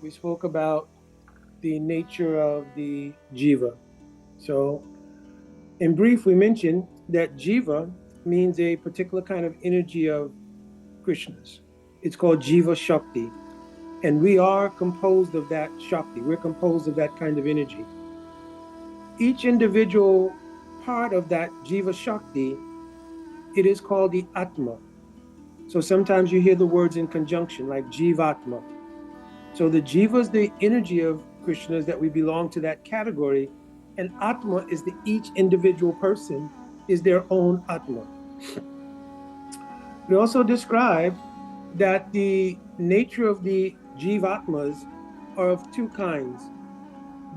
we spoke about the nature of the Jiva. So, in brief, we mentioned that Jiva means a particular kind of energy of Krishna's. It's called Jiva Shakti. And we are composed of that Shakti. We're composed of that kind of energy. Each individual part of that Jiva Shakti, it is called the Atma. So sometimes you hear the words in conjunction, like Jivatma. So the Jiva is the energy of Krishna's that we belong to that category, and Atma is the each individual person is their own Atma. We also described that the nature of the Jivatmas are of two kinds.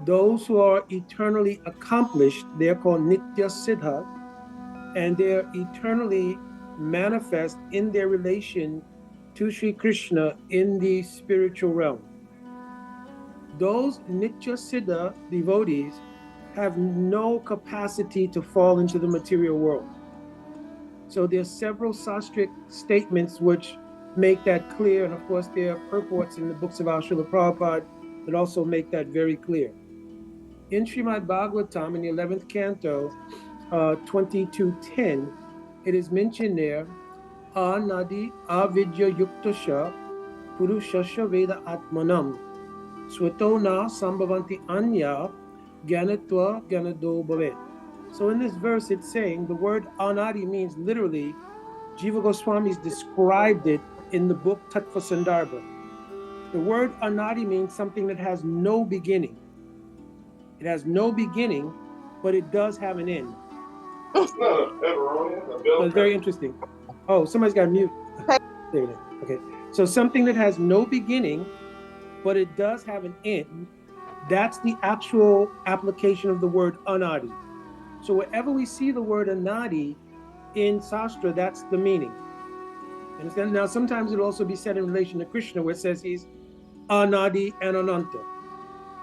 Those who are eternally accomplished, they're called Nitya Siddha, and they're eternally manifest in their relation to Sri Krishna in the spiritual realm. Those Nitya Siddha devotees have no capacity to fall into the material world. So there are several sastric statements which make that clear, and of course there are purports in the books of our Srila Prabhupada that also make that very clear. In Srimad Bhagavatam, in the 11th canto, 22:10, it is mentioned there, Anadi avidya yuktasha purushasya veda atmanam swato na sambhavanti anya gyanatva gyanado bhavet. So in this verse, it's saying the word anadi means literally, Jiva Goswami's described it in the book Tattva Sandarbha. The word anadi means something that has no beginning. It has no beginning, but it does have an end. It's not a pepperoni, a bell. So it's very interesting. Oh, somebody's got mute. There it is. Okay. So something that has no beginning, but it does have an end, that's the actual application of the word anadi. So wherever we see the word anadi in Sastra, that's the meaning. Understand? Now, sometimes it'll also be said in relation to Krishna, where it says he's anadi and ananta.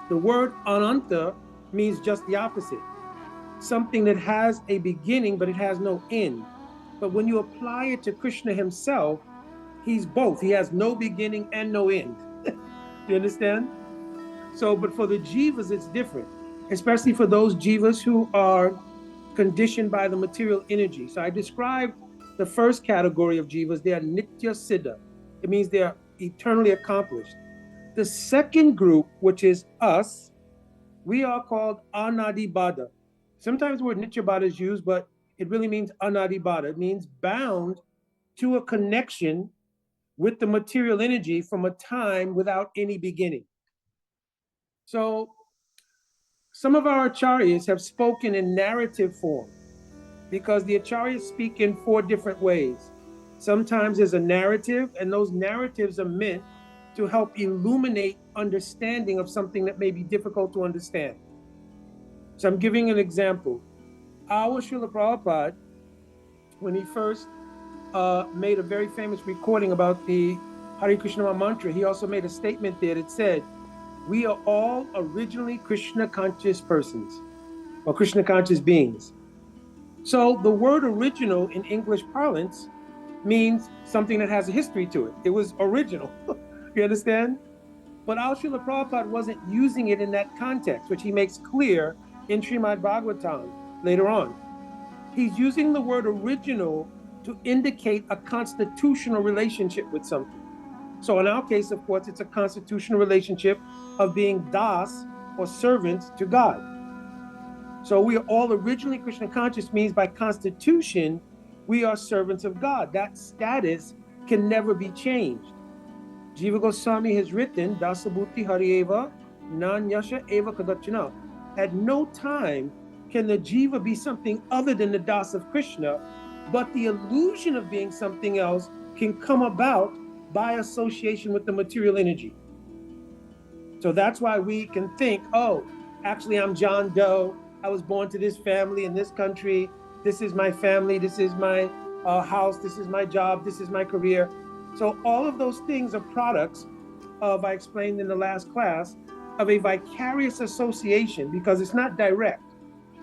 The word ananta means just the opposite. Something that has a beginning, but it has no end. But when you apply it to Krishna himself, he's both. He has no beginning and no end. You understand? So, but for the jivas, it's different, especially for those jivas who are conditioned by the material energy. So I described the first category of jivas. They are nitya siddha. It means they are eternally accomplished. The second group, which is us, we are called anadibada. Sometimes the word nityabada is used, but it really means anadibada. It means bound to a connection with the material energy from a time without any beginning. So some of our acharyas have spoken in narrative form because the acharyas speak in 4 different ways. Sometimes there's a narrative, and those narratives are meant to help illuminate understanding of something that may be difficult to understand. So I'm giving an example. Our Srila Prabhupada, when he first made a very famous recording about the Hare Krishna mantra, he also made a statement there that said, we are all originally Krishna conscious persons, or Krishna conscious beings. So the word original in English parlance means something that has a history to it. It was original. You understand? But our Srila Prabhupada wasn't using it in that context, which he makes clear in Srimad Bhagavatam later on. He's using the word original to indicate a constitutional relationship with something. So in our case, of course, it's a constitutional relationship of being das, or servants to God. So we are all originally Krishna conscious means by constitution, we are servants of God. That status can never be changed. Jiva Goswami has written, Dasabhuti Harieva, Nanyasha Eva Kadachana. At no time can the Jiva be something other than the Das of Krishna, but the illusion of being something else can come about by association with the material energy. So that's why we can think, oh, actually I'm John Doe. I was born to this family in this country. This is my family. This is my house. This is my job. This is my career. So all of those things are products of, I explained in the last class, of a vicarious association because it's not direct.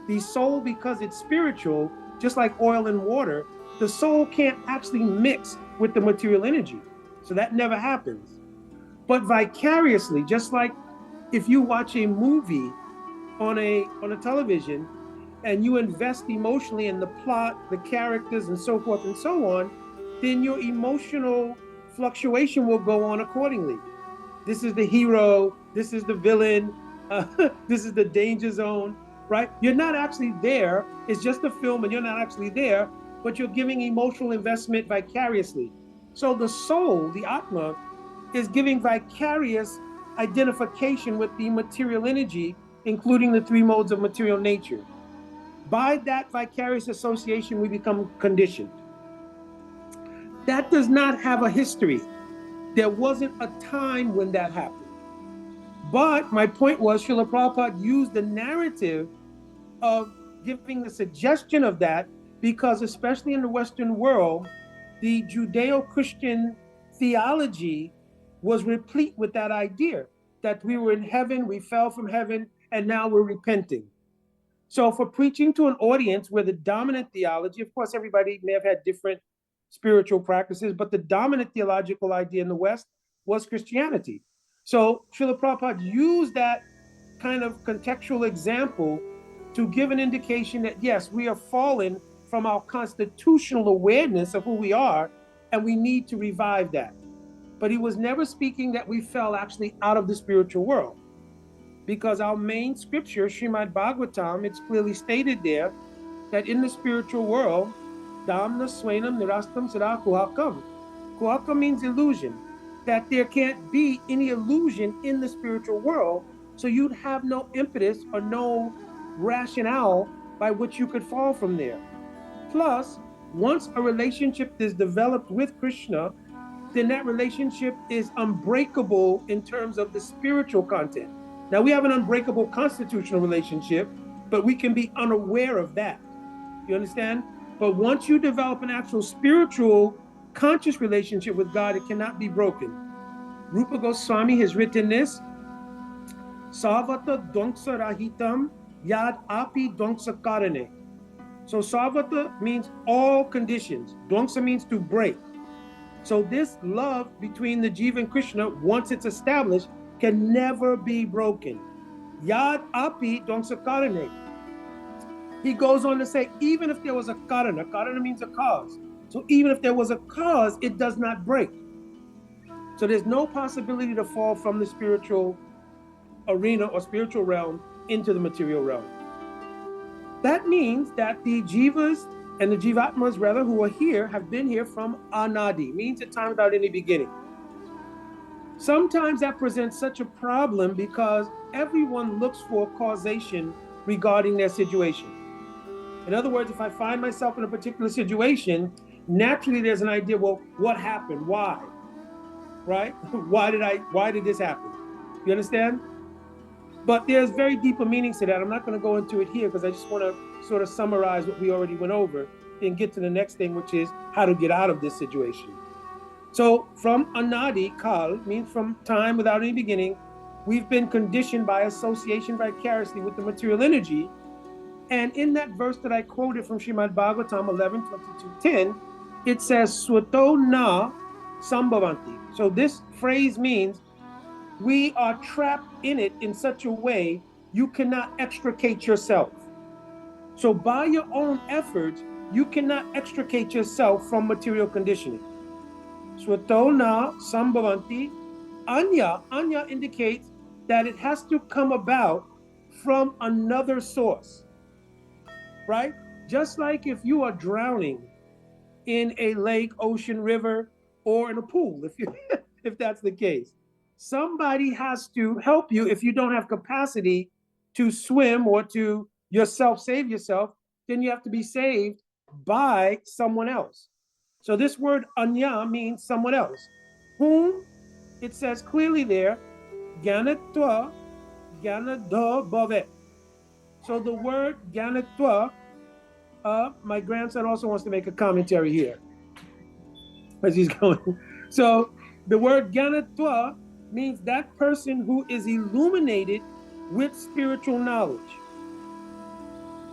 The soul, because it's spiritual, just like oil and water, the soul can't actually mix with the material energy. So that never happens. but vicariously, just like if you watch a movie on a television and you invest emotionally in the plot, the characters, and so forth and so on, then your emotional fluctuation will go on accordingly. This is the hero, this is the villain, this is the danger zone, right? You're not actually there. It's just a film and you're not actually there, but you're giving emotional investment vicariously. So the soul, the Atma, is giving vicarious identification with the material energy, including the three modes of material nature. By that vicarious association, we become conditioned. That does not have a history. There wasn't a time when that happened. But my point was, Srila Prabhupada used the narrative of giving the suggestion of that because, especially in the Western world, the Judeo-Christian theology was replete with that idea that we were in heaven, we fell from heaven, and now we're repenting. So for preaching to an audience where the dominant theology, of course, everybody may have had different spiritual practices, but the dominant theological idea in the West was Christianity. So Srila Prabhupada used that kind of contextual example to give an indication that, yes, we are fallen from our constitutional awareness of who we are, and we need to revive that. But he was never speaking that we fell actually out of the spiritual world, because our main scripture, Srimad Bhagavatam, it's clearly stated there that in the spiritual world, Dhamna Swainam Nirastam Sada Kuhakam. Kuhakam means illusion, that there can't be any illusion in the spiritual world, so you'd have no impetus or no rationale by which you could fall from there. Plus, once a relationship is developed with Krishna, then that relationship is unbreakable in terms of the spiritual content. Now, we have an unbreakable constitutional relationship, but we can be unaware of that. You understand? But once you develop an actual spiritual, conscious relationship with God, it cannot be broken. Rupa Goswami has written this, Sarvata Dongsa Rahitam Yad Api Dongsa Karane. So Sarvata means all conditions. Dongsa means to break. So this love between the Jiva and Krishna, once it's established, can never be broken. Yad Api Dongsa Karane. He goes on to say, even if there was a karana means a cause. So even if there was a cause, it does not break. So there's no possibility to fall from the spiritual arena or spiritual realm into the material realm. That means that the Jivas and the Jivatmas, rather, who are here, have been here from Anadi, means a time without any beginning. Sometimes that presents such a problem because everyone looks for causation regarding their situation. In other words, if I find myself in a particular situation, naturally there's an idea, well, what happened? Why? Right? Why did this happen? You understand? But there's very deeper meanings to that. I'm not going to go into it here because I just want to sort of summarize what we already went over and get to the next thing, which is how to get out of this situation. So from Anadi, Kal, means from time without any beginning, we've been conditioned by association vicariously with the material energy. And in that verse that I quoted from Srimad Bhagavatam 11:22-10, it says, Swato na sambhavanti. So this phrase means we are trapped in it in such a way you cannot extricate yourself. So by your own efforts, you cannot extricate yourself from material conditioning. Swato na sambhavanti. Anya indicates that it has to come about from another source. Right? Just like if you are drowning in a lake, ocean, river, or in a pool, if that's the case. Somebody has to help you. If you don't have capacity to swim or to yourself save yourself, then you have to be saved by someone else. So this word anya means someone else. Whom, it says clearly there, gyanatva, gyanadha bhavet. So the word gyanatva, my grandson also wants to make a commentary here as he's going. So the word gyanatva means that person who is illuminated with spiritual knowledge.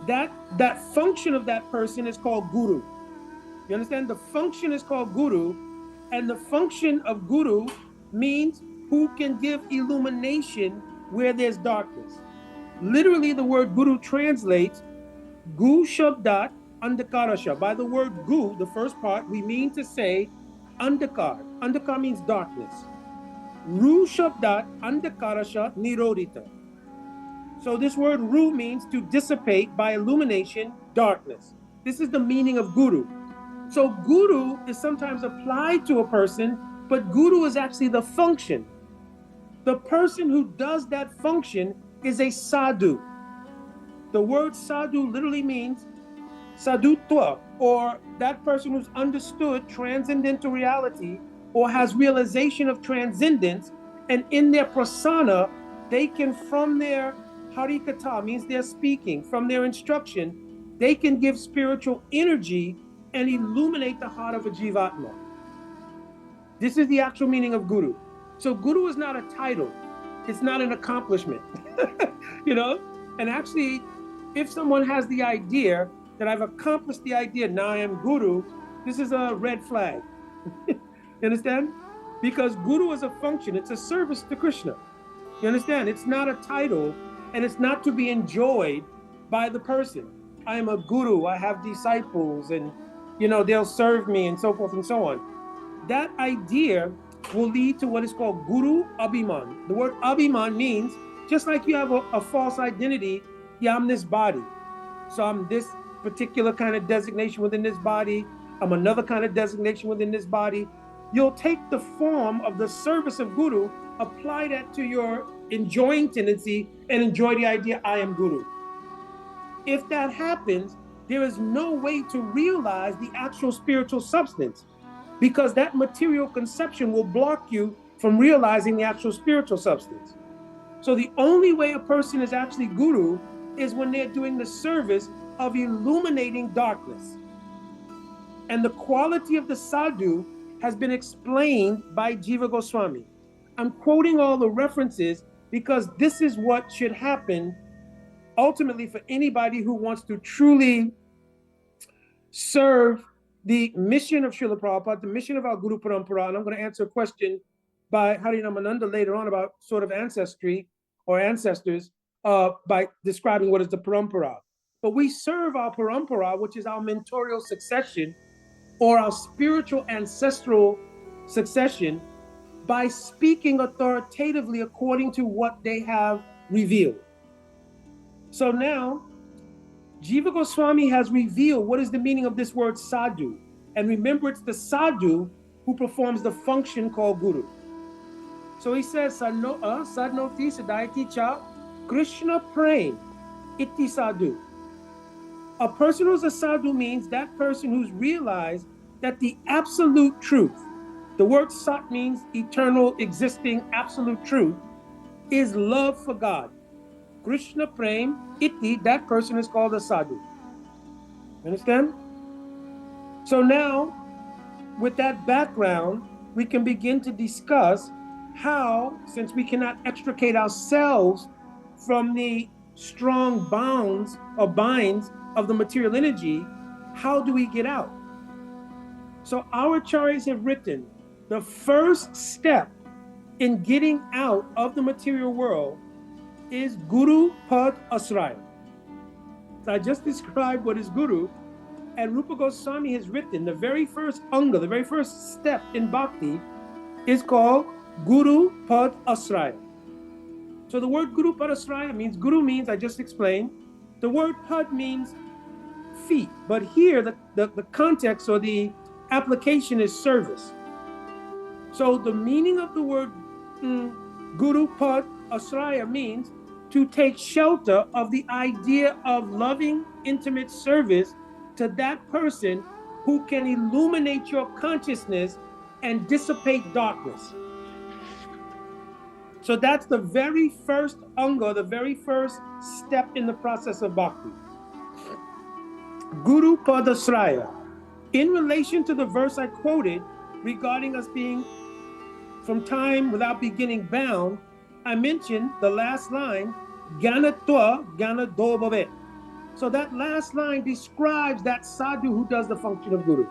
That function of that person is called guru. You understand? The function is called guru, and the function of guru means who can give illumination where there's darkness. Literally, the word guru translates gu shabdat andakarasha. By the word gu, the first part, we mean to say andakar. Andakar means darkness. Ru shabdat andakarasha nirodita. So this word ru means to dissipate by illumination darkness. This is the meaning of guru. So guru is sometimes applied to a person, but guru is actually the function. The person who does that function is a sadhu. The word sadhu literally means sadhutva, or that person who's understood transcendental reality or has realization of transcendence, and in their prasana, they can, from their harikata, means they're speaking, from their instruction, they can give spiritual energy and illuminate the heart of a jivatma. This is the actual meaning of guru. So guru is not a title. It's not an accomplishment, you know? And actually, if someone has the idea that I've accomplished the idea, now I am guru, this is a red flag. You understand? Because guru is a function. It's a service to Krishna. You understand? It's not a title, and it's not to be enjoyed by the person. I am a guru, I have disciples, and you know, they'll serve me, and so forth and so on. That idea will lead to what is called guru abhiman. The word abhiman means, just like you have a false identity, yeah, I'm this body. So I'm this particular kind of designation within this body. I'm another kind of designation within this body. You'll take the form of the service of guru, apply that to your enjoying tendency, and enjoy the idea, I am guru. If that happens, there is no way to realize the actual spiritual substance, because that material conception will block you from realizing the actual spiritual substance. So the only way a person is actually guru is when they're doing the service of illuminating darkness. And the quality of the sadhu has been explained by Jiva Goswami. I'm quoting all the references because this is what should happen ultimately for anybody who wants to truly serve the mission of Srila Prabhupada, the mission of our Guru Parampara. And I'm going to answer a question by Harinamananda later on about sort of ancestry or ancestors by describing what is the Parampara. But we serve our Parampara, which is our mentorial succession or our spiritual ancestral succession, by speaking authoritatively according to what they have revealed. So now, Jiva Goswami has revealed what is the meaning of this word sadhu. And remember, it's the sadhu who performs the function called guru. So he says, sadnoti sadayati cha Krishna prem iti sadhu. A person who's a sadhu means that person who's realized that the absolute truth, the word sat means eternal, existing, absolute truth, is love for God. Krishna prem iti, that person is called a sadhu. Understand? So now, with that background, we can begin to discuss how, since we cannot extricate ourselves from the strong bounds or binds of the material energy, how do we get out? So our acharyas have written the first step in getting out of the material world is Guru Pad Asraya. So I just described what is Guru, and Rupa Goswami has written the very first anga, the very first step in bhakti is called Guru Pad Asraya. So the word Guru Pad Asraya means, Guru means, I just explained, the word Pad means feet, but here the context or the application is service. So the meaning of the word Guru Pad Asraya means to take shelter of the idea of loving, intimate service to that person who can illuminate your consciousness and dissipate darkness. So that's the very first anga, the very first step in the process of bhakti. Guru Padasraya. In relation to the verse I quoted regarding us being from time without beginning bound, I mentioned the last line, Gyanatva Gyanado Bhavet. So that last line describes that sadhu who does the function of guru.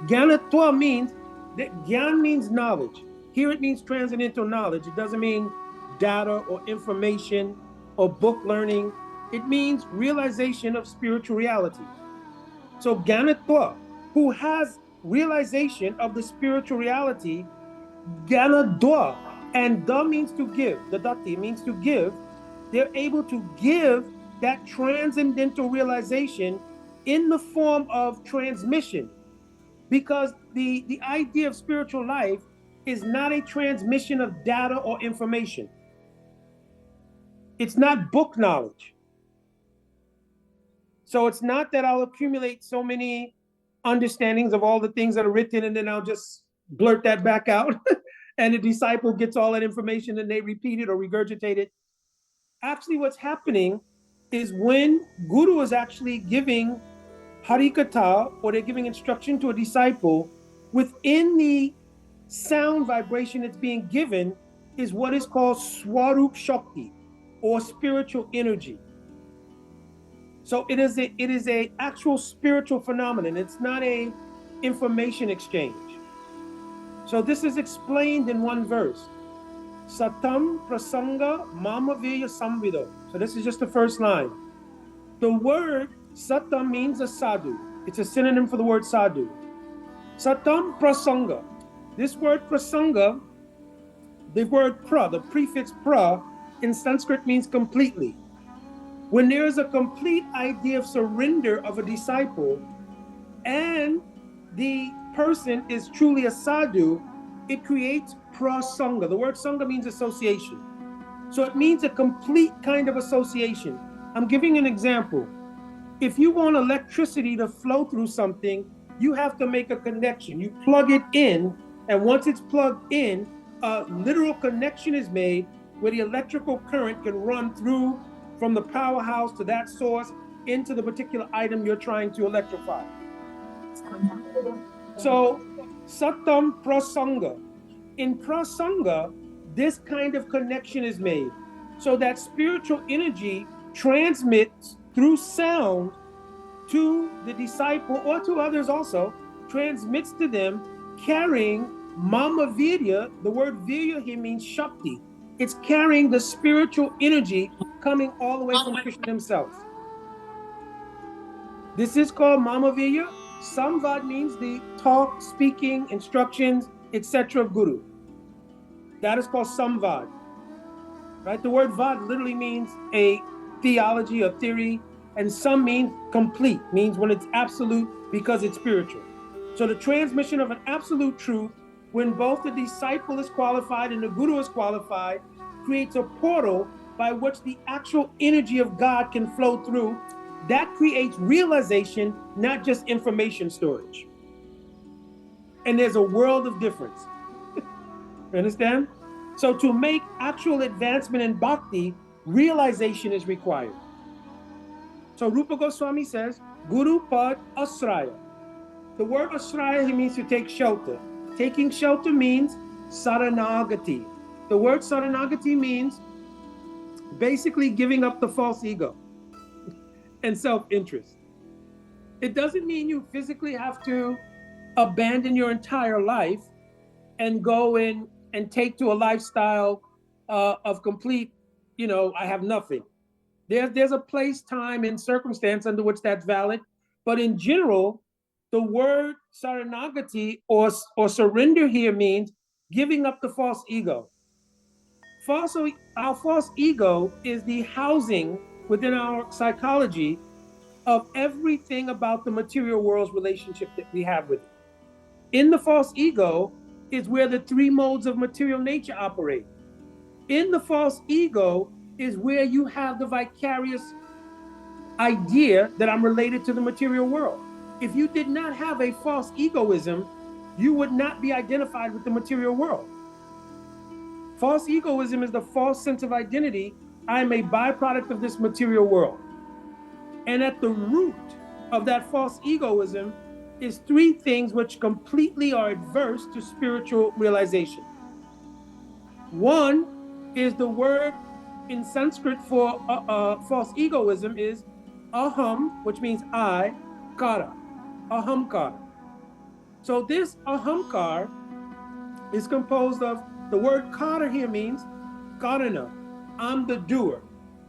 Gyanatva means that Gyan means knowledge. Here it means transcendental knowledge. It doesn't mean data or information or book learning. It means realization of spiritual reality. So Ganatwa, who has realization of the spiritual reality, Ganadwa, and da means to give, the dati means to give, they're able to give that transcendental realization in the form of transmission. Because the idea of spiritual life is not a transmission of data or information. It's not book knowledge. So it's not that I'll accumulate so many understandings of all the things that are written and then I'll just blurt that back out and the disciple gets all that information and they repeat it or regurgitate it. Actually, what's happening is when Guru is actually giving Harikatha or they're giving instruction to a disciple, within the sound vibration that's being given is what is called Swarup Shakti or spiritual energy. So it is a actual spiritual phenomenon. It's not a information exchange. So this is explained in one verse. Satam prasanga mamaveya samvido. So this is just the first line. The word satam means a sadhu. It's a synonym for the word sadhu. Satam prasanga. This word prasanga, the word pra, the prefix pra, in Sanskrit means completely. When there is a complete idea of surrender of a disciple and the person is truly a sadhu, it creates prasanga. The word sangha means association. So it means a complete kind of association. I'm giving an example. If you want electricity to flow through something, you have to make a connection. You plug it in, and once it's plugged in, a literal connection is made where the electrical current can run through from the powerhouse to that source into the particular item you're trying to electrify. So, satam prasanga. In prasanga, this kind of connection is made. So that spiritual energy transmits through sound to the disciple or to others also, transmits to them, carrying Mama Virya. The word Virya here means Shakti. It's carrying the spiritual energy coming all the way from Krishna himself. This is called Mama Virya. Samvad means the talk, speaking, instructions, etc. of Guru. That is called Samvad. Right? The word Vad literally means a theology, a theory, and Sam means complete, means when it's absolute because it's spiritual. So the transmission of an absolute truth, when both the disciple is qualified and the Guru is qualified, creates a portal by which the actual energy of God can flow through. That creates realization, not just information storage. And there's a world of difference. You understand? So to make actual advancement in bhakti, realization is required. So Rupa Goswami says, Guru Pad Asraya. The word Asraya he means to take shelter. Taking shelter means Saranagati. The word Saranagati means basically giving up the false ego and self-interest. It doesn't mean you physically have to abandon your entire life and go in and take to a lifestyle of complete, I have nothing. There's a place, time, and circumstance under which that's valid. But in general, the word Saranagati or surrender here means giving up the false ego. Our false ego is the housing within our psychology of everything about the material world's relationship that we have with it. In the false ego is where the three modes of material nature operate. In the false ego is where you have the vicarious idea that I'm related to the material world. If you did not have a false egoism, you would not be identified with the material world. False egoism is the false sense of identity. I am a byproduct of this material world. And at the root of that false egoism is three things which completely are adverse to spiritual realization. One is the word in Sanskrit for false egoism is aham, which means I, kara, ahamkar. So this ahamkar is composed of, the word kara here means karana. I'm the doer.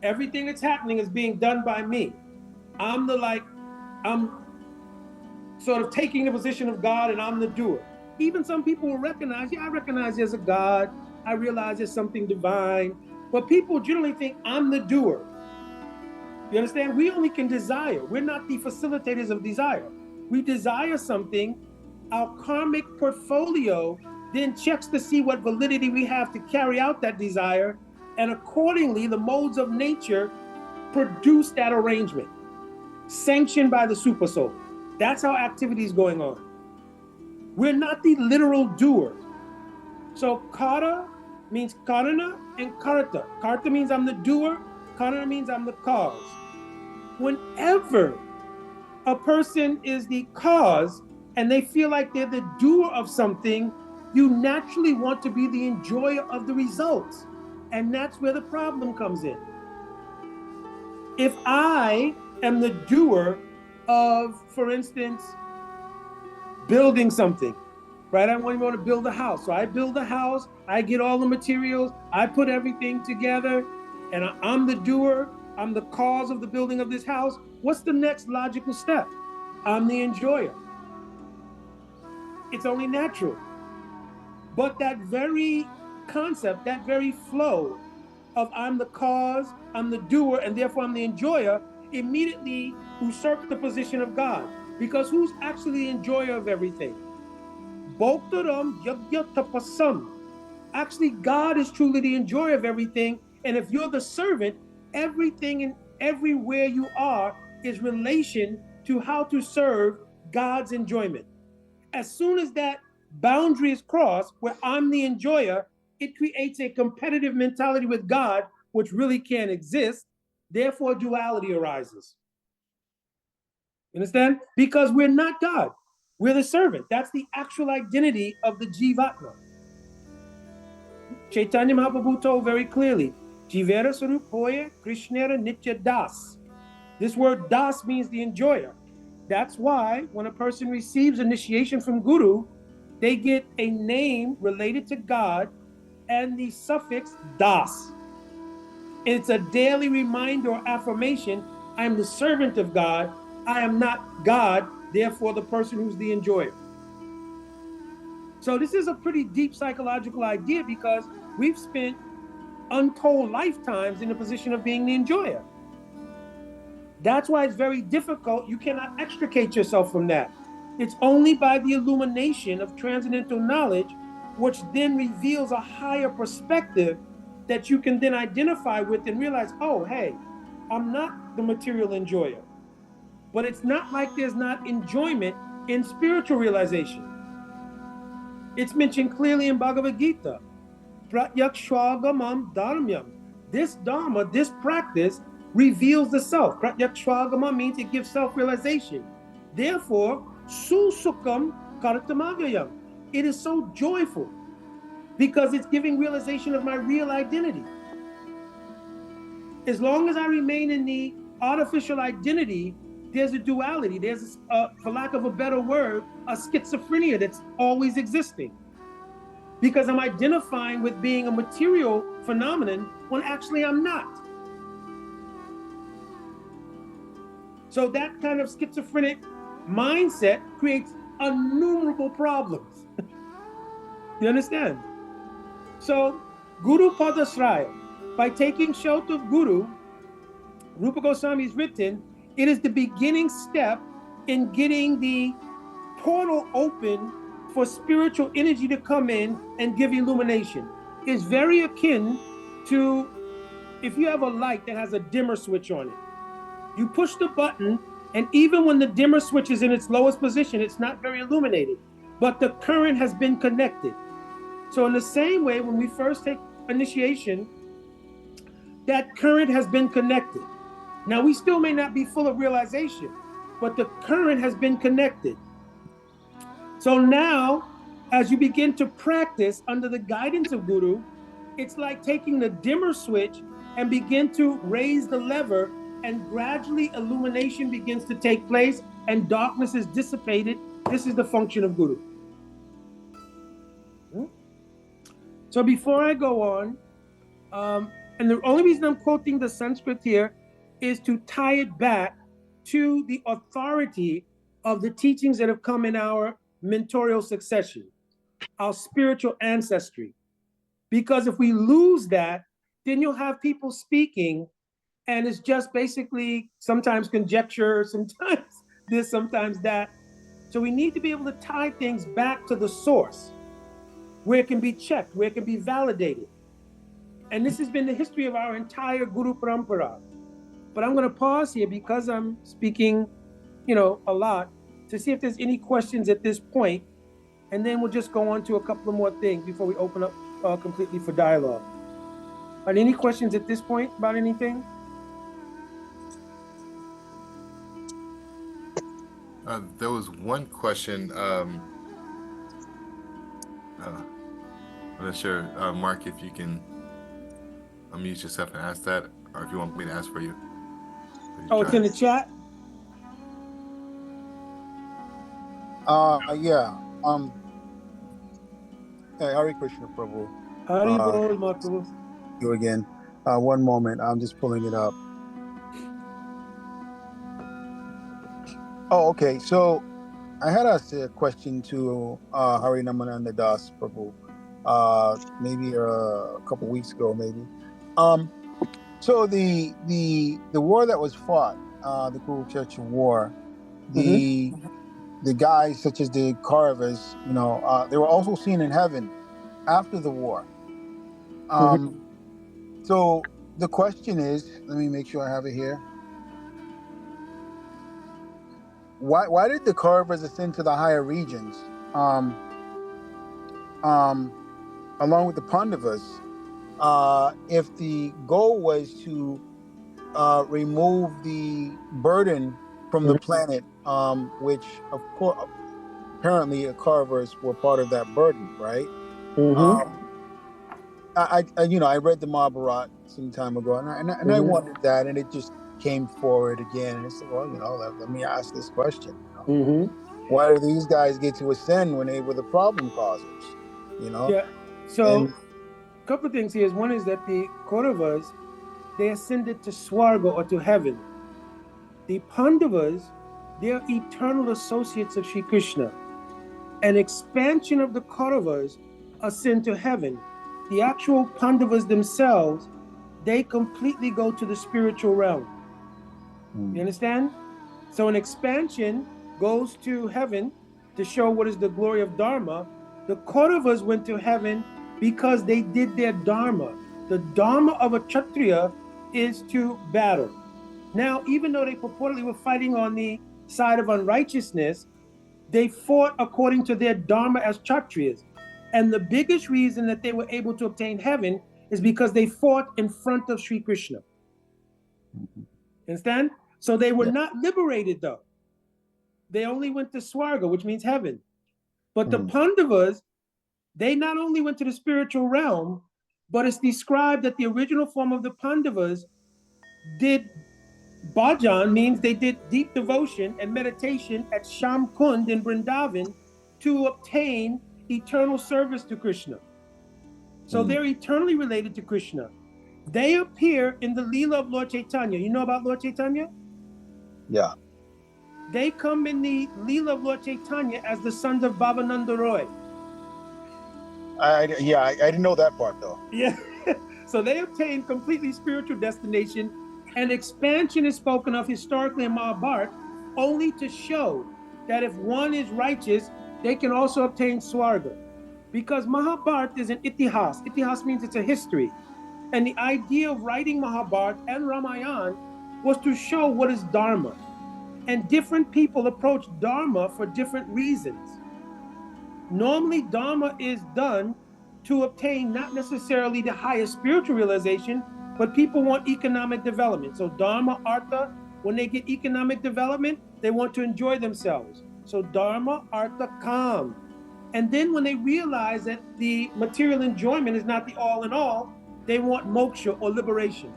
Everything that's happening is being done by me. I'm sort of taking the position of God, and I'm the doer. Even some people will recognize, I recognize there's a God. I realize there's something divine. But people generally think I'm the doer. You understand? We only can desire. We're not the facilitators of desire. We desire something. Our karmic portfolio then checks to see what validity we have to carry out that desire. And accordingly, the modes of nature produce that arrangement, sanctioned by the supersoul. That's how activity is going on. We're not the literal doer. So kara means karana and karta. Karta means I'm the doer. Karana means I'm the cause. Whenever a person is the cause and they feel like they're the doer of something, you naturally want to be the enjoyer of the results. And that's where the problem comes in. If I am the doer of, for instance, building something, right? I want to build a house. So I build a house, I get all the materials, I put everything together, and I'm the doer, I'm the cause of the building of this house. What's the next logical step? I'm the enjoyer. It's only natural. But that very concept, that very flow of I'm the cause, I'm the doer, and therefore I'm the enjoyer, immediately usurps the position of God. Because who's actually the enjoyer of everything? Bhoktaram yagya tapasam. Actually, God is truly the enjoyer of everything. And if you're the servant, everything and everywhere you are is relation to how to serve God's enjoyment. As soon as that boundary is crossed, where I'm the enjoyer, it creates a competitive mentality with God, which really can't exist. Therefore, duality arises. You understand? Because we're not God. We're the servant. That's the actual identity of the Jivatma. Chaitanya Mahaprabhu told very clearly, Jivera Sarupoya Krishnera Nitya Das. This word Das means the enjoyer. That's why when a person receives initiation from Guru, they get a name related to God and the suffix Das. It's a daily reminder or affirmation, I am the servant of God, I am not God, therefore the person who's the enjoyer. So this is a pretty deep psychological idea because we've spent untold lifetimes in the position of being the enjoyer. That's why it's very difficult. You cannot extricate yourself from that. It's only by the illumination of transcendental knowledge, which then reveals a higher perspective that you can then identify with and realize, oh, hey, I'm not the material enjoyer. But it's not like there's not enjoyment in spiritual realization. It's mentioned clearly in Bhagavad Gita. Pratyakshvagamam dharmyam. This dharma, this practice, reveals the self. Pratyakshvagama means it gives self-realization. Therefore, susukam kartamagayam. It is so joyful because it's giving realization of my real identity. As long as I remain in the artificial identity, there's a duality. There's, for lack of a better word, a schizophrenia that's always existing. Because I'm identifying with being a material phenomenon when actually I'm not. So that kind of schizophrenic mindset creates innumerable problems. You understand? So Guru Padasraya, by taking shelter of Guru, Rupa Goswami has written, it is the beginning step in getting the portal open for spiritual energy to come in and give illumination. It's very akin to if you have a light that has a dimmer switch on it. You push the button, and even when the dimmer switch is in its lowest position, it's not very illuminated, but the current has been connected. So in the same way, when we first take initiation, that current has been connected. Now, we still may not be full of realization, but the current has been connected. So now, as you begin to practice under the guidance of Guru, it's like taking the dimmer switch and begin to raise the lever, and gradually illumination begins to take place and darkness is dissipated. This is the function of Guru. So before I go on, and the only reason I'm quoting the Sanskrit here is to tie it back to the authority of the teachings that have come in our mentorial succession, our spiritual ancestry. Because if we lose that, then you'll have people speaking, and it's just basically sometimes conjecture, sometimes this, sometimes that. So we need to be able to tie things back to the source, where it can be checked, where it can be validated. And this has been the history of our entire Guru Parampara. But I'm going to pause here because I'm speaking, a lot, to see if there's any questions at this point, and then we'll just go on to a couple of more things before we open up completely for dialogue. Are there any questions at this point about anything? There was one question. I'm not sure, Mark, if you can unmute yourself and ask that, or if you want me to ask for you. Oh, it's in the chat? Yeah. Hey, Hare Krishna, Prabhu. Hari Bol, Mahaprabhu. You again. One moment. I'm just pulling it up. Oh, okay. So I had asked a question to Hari Namananda Das, Prabhu, maybe a couple weeks ago, maybe. So the war that was fought, the Kurukshetra War, the guys such as the Kauravas, they were also seen in heaven after the war. So the question is, let me make sure I have it here. Why did the Kauravas ascend to the higher regions, along with the Pandavas, if the goal was to remove the burden from the planet, which of course apparently the Kauravas were part of that burden, right? I read the Mahabharata some time ago, and I wondered that, and it just came forward again, and I said, well, let me ask this question. Why do these guys get to ascend when they were the problem causers? Yeah. So a couple of things here. One is that the Kauravas, they ascended to Swarga, or to heaven. The Pandavas, they are eternal associates of Sri Krishna. An expansion of the Kauravas ascend to heaven. The actual Pandavas themselves, they completely go to the spiritual realm. You understand? So an expansion goes to heaven to show what is the glory of Dharma. The Kauravas went to heaven because they did their Dharma. The Dharma of a Kshatriya is to battle. Now, even though they purportedly were fighting on the side of unrighteousness, they fought according to their Dharma as Kshatriyas. And the biggest reason that they were able to obtain heaven is because they fought in front of Sri Krishna. Understand? So they were not liberated, though. They only went to Swarga, which means heaven. But the Pandavas, they not only went to the spiritual realm, but it's described that the original form of the Pandavas did bhajan, means they did deep devotion and meditation at Sham Kund in Vrindavan to obtain eternal service to Krishna. So they're eternally related to Krishna. They appear in the Leela of Lord Chaitanya. You know about Lord Chaitanya? Yeah. They come in the Leela of Lord Chaitanya as the sons of Bhavananda Roy. I didn't know that part, though. Yeah. So they obtain completely spiritual destination, and expansion is spoken of historically in Mahabharata only to show that if one is righteous, they can also obtain Swarga. Because Mahabharata is an itihas. Itihas means it's a history. And the idea of writing Mahabharata and Ramayana was to show what is Dharma. And different people approach Dharma for different reasons. Normally, Dharma is done to obtain not necessarily the highest spiritual realization, but people want economic development. So Dharma, Artha, when they get economic development, they want to enjoy themselves. So Dharma, Artha, Kam. And then when they realize that the material enjoyment is not the all in all, they want moksha or liberation.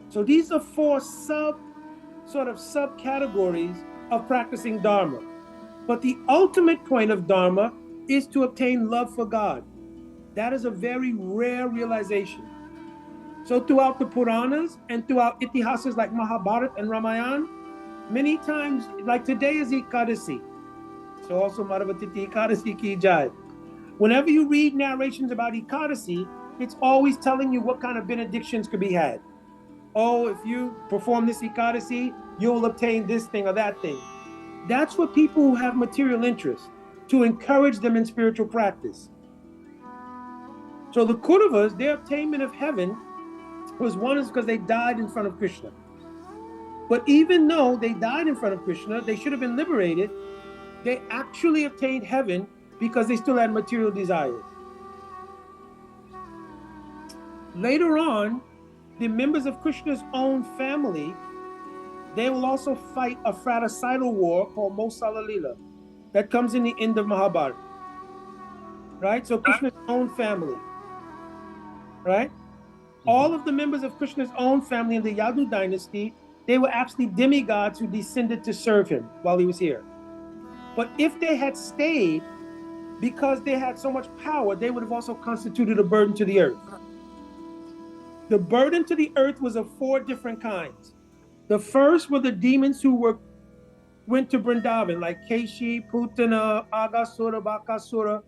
So these are four subcategories of practicing Dharma. But the ultimate point of Dharma is to obtain love for God. That is a very rare realization. So throughout the Puranas and throughout Itihasas like Mahabharata and Ramayana, many times, like today is Ekadasi. So also Madhavatiti Ekadasi ki jai. Whenever you read narrations about Ekadasi, it's always telling you what kind of benedictions could be had. Oh, if you perform this Ekadasi, you'll obtain this thing or that thing. That's for people who have material interest, to encourage them in spiritual practice. So the Kauravas, their attainment of heaven was one is because they died in front of Krishna. But even though they died in front of Krishna, they should have been liberated. They actually obtained heaven because they still had material desires. Later on, the members of Krishna's own family, they will also fight a fratricidal war called Mosala Lila that comes in the end of Mahabharata. Right? So Krishna's own family. Right? All of the members of Krishna's own family in the Yadu dynasty, they were actually demigods who descended to serve him while he was here. But if they had stayed, because they had so much power, they would have also constituted a burden to the earth. The burden to the earth was of 4 different kinds. The first were the demons who went to Vrindavan, like Keshi, Putana, Agasura, Bakasura.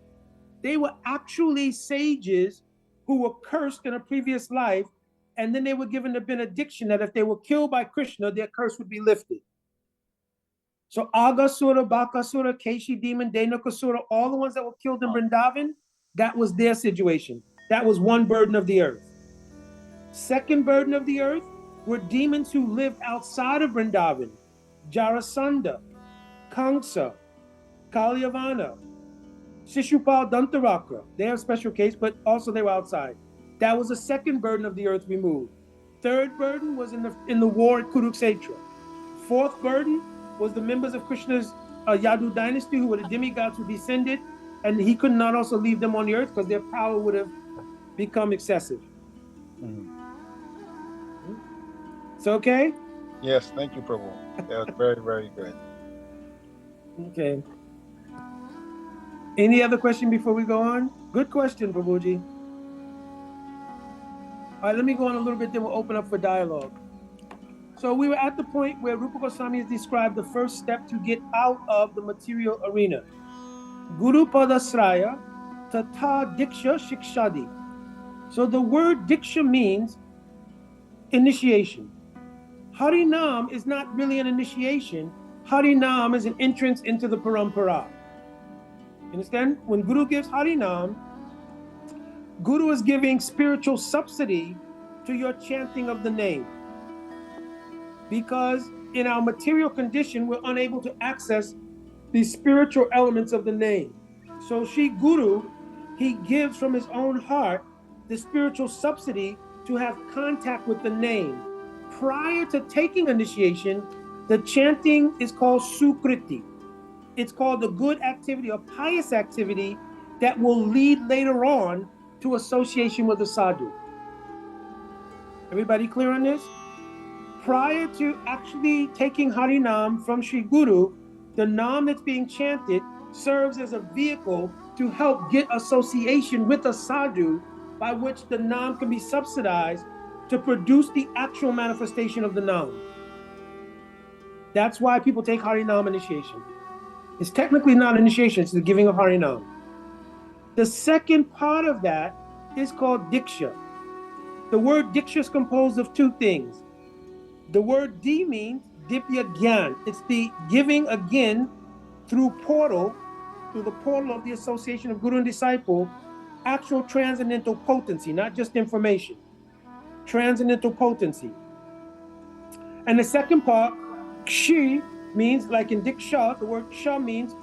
They were actually sages who were cursed in a previous life, and then they were given the benediction that if they were killed by Krishna, their curse would be lifted. So Agasura, Bakasura, Keshi demon, Denukasura, all the ones that were killed in Vrindavan, that was their situation. That was one burden of the earth. Second burden of the earth were demons who lived outside of Vrindavan. Jarasandha, Kamsa, Kalyavana, Shishupal, Dantarakra. They have a special case, but also they were outside. That was the second burden of the earth removed. Third burden was in the war at Kurukshetra. Fourth burden was the members of Krishna's Yadu dynasty who were the demigods who descended, and he could not also leave them on the earth because their power would have become excessive. So okay? Yes, thank you, Prabhu. That was very, very good. Okay. Any other question before we go on? Good question, Prabhuji. All right, let me go on a little bit, then we'll open up for dialogue. So we were at the point where Rupa Goswami has described the first step to get out of the material arena. Guru Padasraya Tata Diksha Shikshadi. So the word Diksha means initiation. Harinam is not really an initiation. Harinam is an entrance into the parampara. Understand? When Guru gives Harinam, Guru is giving spiritual subsidy to your chanting of the name. Because in our material condition, we're unable to access the spiritual elements of the name. So Shri Guru, he gives from his own heart the spiritual subsidy to have contact with the name. Prior to taking initiation, the chanting is called Sukriti. It's called the good activity or pious activity that will lead later on to association with the sadhu. Everybody clear on this? Prior to actually taking Harinam from Shri Guru, the Nam that's being chanted serves as a vehicle to help get association with a sadhu by which the Nam can be subsidized to produce the actual manifestation of the Nam. That's why people take Harinam initiation. It's technically not initiation, it's the giving of Harinam. The second part of that is called Diksha. The word Diksha is composed of 2 things. The word Di means Dipya Gyan. It's the giving again through the portal of the association of Guru and disciple, actual transcendental potency, not just information. Transcendental potency. And the second part, Kshi, means, like in Diksha, the word Ksha means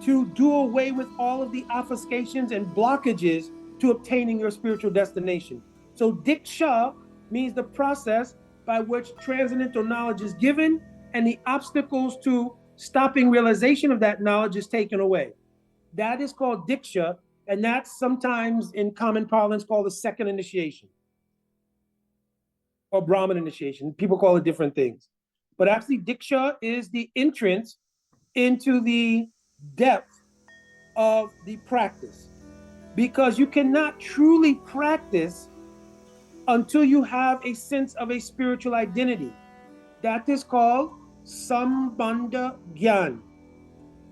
to do away with all of the obfuscations and blockages to obtaining your spiritual destination. So Diksha means the process by which transcendental knowledge is given and the obstacles to stopping realization of that knowledge is taken away. That is called Diksha, and that's sometimes in common parlance called the second initiation or Brahman initiation. People call it different things. But actually, Diksha is the entrance into the depth of the practice. because you cannot truly practice until you have a sense of a spiritual identity. That is called Sambandha Gyan.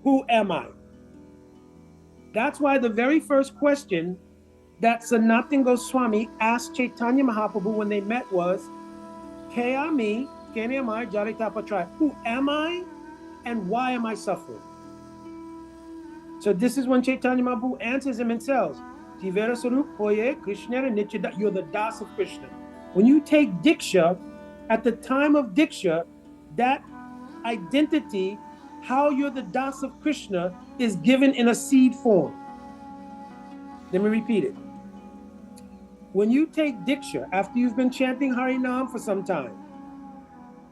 Who am I? That's why the very first question that Sanatana Goswami asked Chaitanya Mahaprabhu when they met was, Keami, Kene am I, Jaritapatra, who am I and why am I suffering? So this is when Chaitanya Mahaprabhu answers him and tells, Tivera Sarup Hoye Krishna Nichida, you're the Das of Krishna. When you take Diksha, at the time of Diksha, that identity, how you're the Das of Krishna, is given in a seed form. Let me repeat it. When you take Diksha, after you've been chanting Harinam for some time,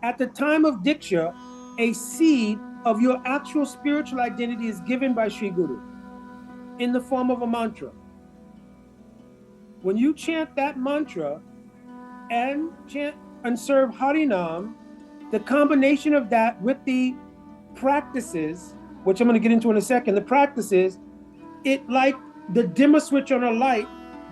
at the time of Diksha, a seed of your actual spiritual identity is given by Sri Guru in the form of a mantra. When you chant that mantra and chant and serve Harinam, the combination of that with the practices, which I'm going to get into in a second, the practices, it like the dimmer switch on a light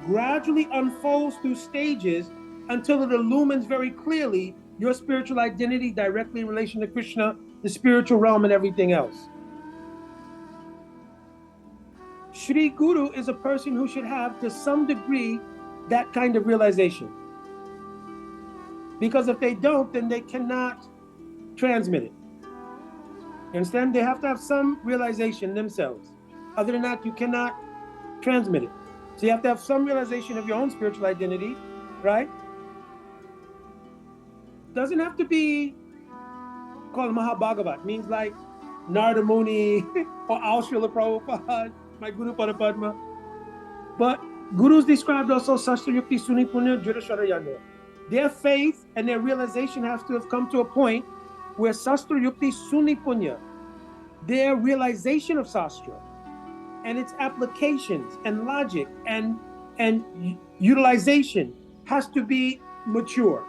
gradually unfolds through stages until it illumines very clearly your spiritual identity directly in relation to Krishna, the spiritual realm, and everything else. Shri Guru is a person who should have, to some degree, that kind of realization. Because if they don't, then they cannot transmit it. You understand? They have to have some realization themselves. Other than that, you cannot transmit it. So you have to have some realization of your own spiritual identity, right? Doesn't have to be called Mahabhagavat. Means like Narada Muni or Al Srila Prabhupada, my Guru Parapadma. But Gurus described also Sastra Yukti Suni Punya Jura Sharayanya. Their faith and their realization has to have come to a point where Sastra Yukti Suni Punya, their realization of Sastra and its applications and logic and utilization has to be mature.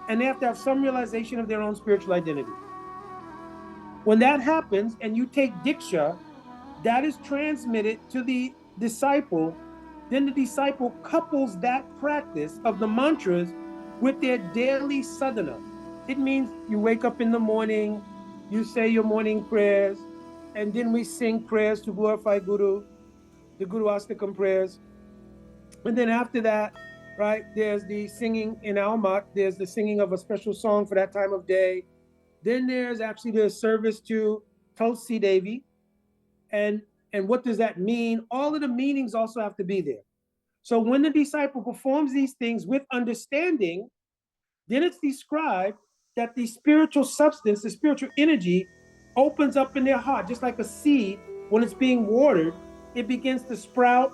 And they have to have some realization of their own spiritual identity. When that happens and you take Diksha, that is transmitted to the disciple. Then the disciple couples that practice of the mantras with their daily sadhana. It means you wake up in the morning, you say your morning prayers, and then we sing prayers to glorify Guru, the Guru Astakam prayers. And then after that, right, there's the singing in Almat, there's the singing of a special song for that time of day. Then there's actually the service to Tulsi Devi. And what does that mean? All of the meanings also have to be there. So when the disciple performs these things with understanding, then it's described that the spiritual substance, the spiritual energy opens up in their heart, just like a seed. When it's being watered, it begins to sprout,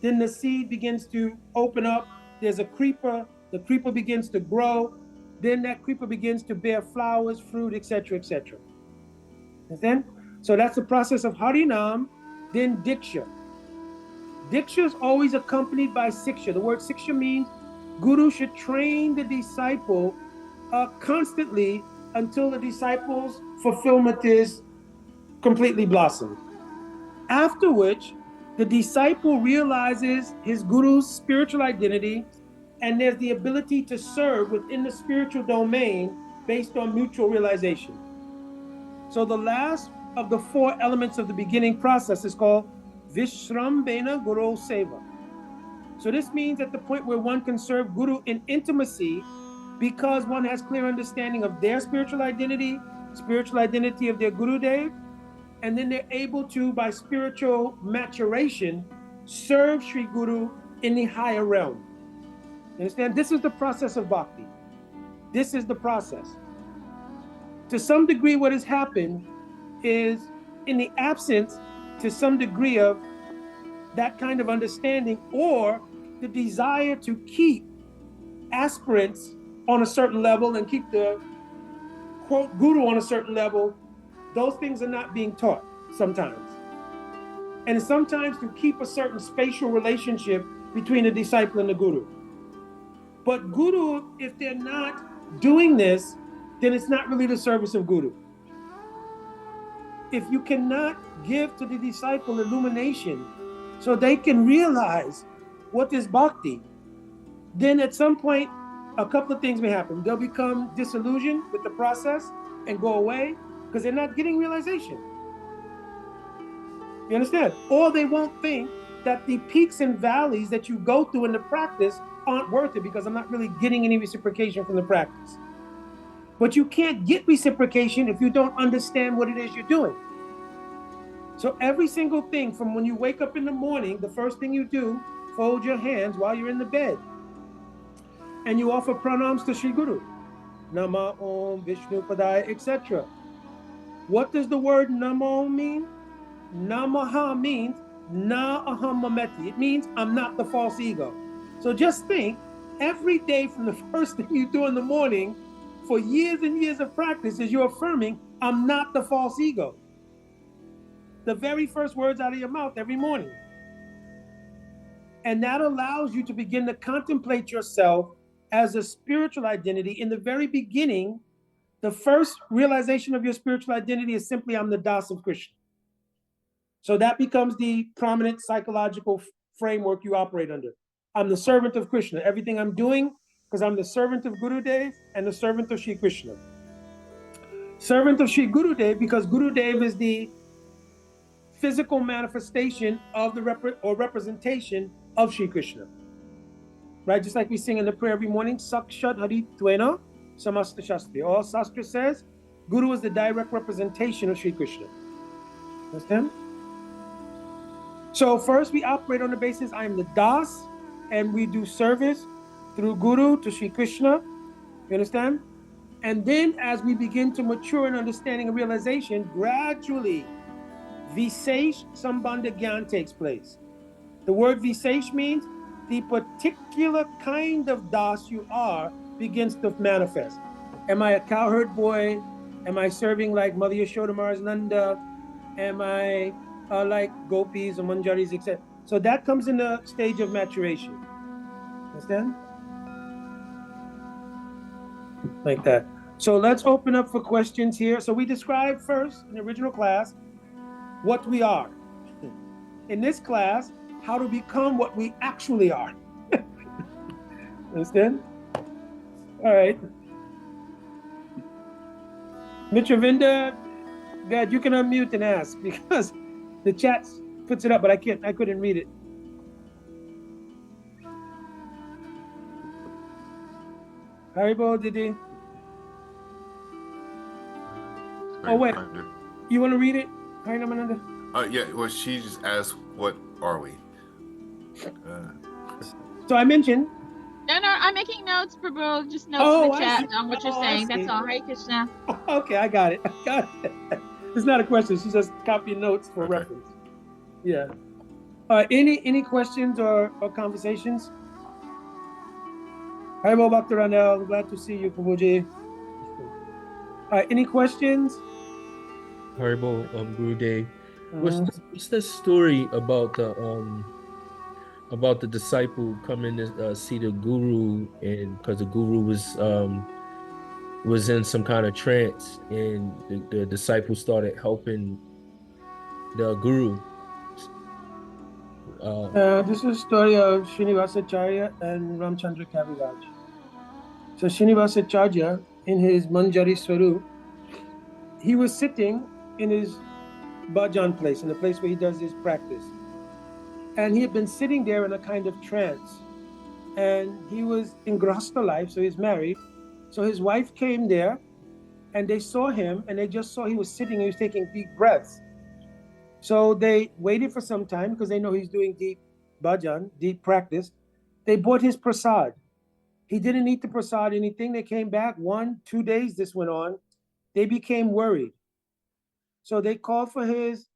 then the seed begins to open up. There's a creeper, the creeper begins to grow, then that creeper begins to bear flowers, fruit, etc., etc. Understand? So that's the process of Harinam, then Diksha. Diksha is always accompanied by Siksha. The word Siksha means Guru should train the disciple constantly until the disciple's fulfillment is completely blossomed. After which, the disciple realizes his Guru's spiritual identity, and there's the ability to serve within the spiritual domain based on mutual realization. So the last of the four elements of the beginning process is called Vishrambena Guru Seva. So this means at the point where one can serve Guru in intimacy because one has clear understanding of their spiritual identity of their Guru Dev, and then they're able to, by spiritual maturation, serve Sri Guru in the higher realm. Understand? This is the process of bhakti. This is the process. To some degree, what has happened is, in the absence, to some degree, of that kind of understanding, or the desire to keep aspirants on a certain level and keep the quote Guru on a certain level, those things are not being taught sometimes. And sometimes to keep a certain spatial relationship between the disciple and the Guru. But Guru, if they're not doing this, then it's not really the service of Guru. If you cannot give to the disciple illumination so they can realize what is bhakti. Then at some point, a couple of things may happen. They'll become disillusioned with the process and go away because they're not getting realization. You understand? Or they won't think that the peaks and valleys that you go through in the practice aren't worth it because I'm not really getting any reciprocation from the practice. But you can't get reciprocation if you don't understand what it is you're doing. So every single thing from when you wake up in the morning, the first thing you do, fold your hands while you're in the bed. And you offer pranams to Sri Guru. Nama Om Vishnu Padaya, etc. What does the word Namo mean? Namaha means Na Aham Mameti. It means I'm not the false ego. So just think, every day from the first thing you do in the morning, for years and years of practice, is you're affirming, I'm not the false ego. The very first words out of your mouth every morning. And that allows you to begin to contemplate yourself as a spiritual identity. In the very beginning, the first realization of your spiritual identity is simply, I'm the Das of Krishna. So that becomes the prominent psychological framework you operate under. I'm the servant of Krishna. Everything I'm doing, because I'm the servant of Gurudev and the servant of Sri Krishna. Servant of Sri Gurudev, because Gurudev is the physical manifestation of the representation of Sri Krishna. Right? Just like we sing in the prayer every morning, Sakshat Hari Tvena Samasta Shastri. All Shastra says, Guru is the direct representation of Sri Krishna. Understand? So first we operate on the basis, I am the Das, and we do service through Guru to Sri Krishna. You understand? And then as we begin to mature in understanding and realization, gradually, Visesh Sambandha Gyan takes place. The word Visesh means the particular kind of Das you are begins to manifest. Am I a cowherd boy? Am I serving like Mother Yashoda Mars Nanda? Am I like gopis or manjaris, etc.? So that comes in the stage of maturation. Understand? Like that. So let's open up for questions here. So we described first in the original class what we are. In this class, how to become what we actually are. Understand? All right. Mitravinda, Dad, you can unmute and ask because the chat puts it up, but I couldn't read it. Haribo, Didi. Oh, wait. You want to read it? Harinamananda? Yeah, well, she just asked, what are we? So I mentioned. No, I'm making notes, Prabhu. Just notes in the chat on what you're saying. That's all. Hare Krishna. Okay, I got it. It's not a question. She's just copying notes for reference. Yeah. Any questions or conversations? Haribo Bhakta Ranel, glad to see you, Prabhuji. Any questions? Haribo, Gurudev. What's the story about the disciple coming to see the guru, and because the guru was in some kind of trance, and the disciple started helping the guru. This is a story of Srinivasacharya and Ramchandra Kaviraj. So Srinivasacharya, in his Manjari Swarup, he was sitting in his bhajan place, in the place where he does his practice. And he had been sitting there in a kind of trance. And he was in Grahastha life, so he's married. So his wife came there, and they saw him, and they just saw he was sitting, he was taking deep breaths. So they waited for some time, because they know he's doing deep bhajan, deep practice. They bought his prasad. He didn't eat the prasad, anything. They came back 1-2 days, this went on. They became worried. So they called for his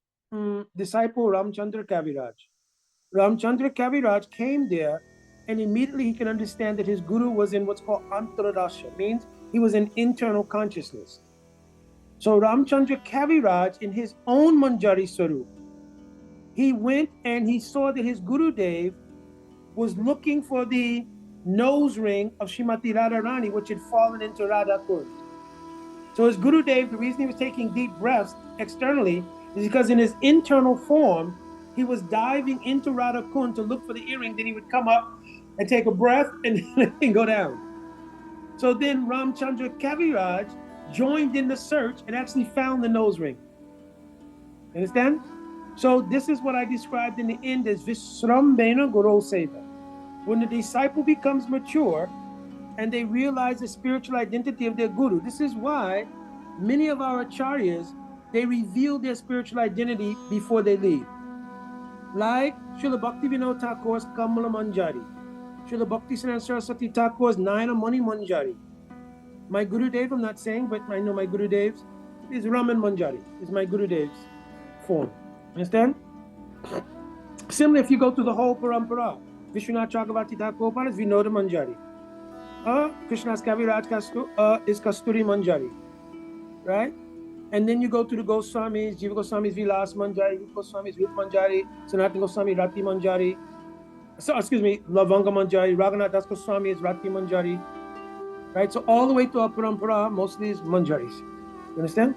disciple, Ramchandra Kaviraj. Ramchandra Kaviraj came there, and immediately he could understand that his guru was in what's called antaradasha, means he was in internal consciousness. So Ramchandra Kaviraj, in his own Manjari Swarup, he went and he saw that his Gurudev was looking for the nose ring of Srimati Radharani, which had fallen into Radha Kund. So his Gurudev, the reason he was taking deep breaths externally is because in his internal form, he was diving into Radha Kund to look for the earring. Then he would come up and take a breath and go down. So then Ramchandra Kaviraj joined in the search and actually found the nose ring. Understand? So this is what I described in the end as Visrambena Guru Seva. When the disciple becomes mature and they realize the spiritual identity of their guru, this is why many of our acharyas, they reveal their spiritual identity before they leave. Like Srila Bhaktivinoda Thakur's Kamala Manjari, Srila Bhaktisiddhanta Saraswati Thakur's Nayana Mani Manjari. My Gurudev, I'm not saying, but I know my Gurudev's is Raman Manjari, is my Gurudev's form. Understand? Similarly, if you go through the whole parampara, Vishwanath Chakravarti Thakur is Vinoda Manjari. Krishna's Kaviraj is Kasturi Manjari. Right? And then you go to the Goswamis, Jiva Goswami's Vilas Manjari, Rupa Goswami's Rup Manjari, Sanatana Goswami Rati Manjari. So, excuse me, Lavanga Manjari, Raghunath Das Goswami is Rati Manjari. Right? So all the way to our parampara, mostly is Manjaris. You understand?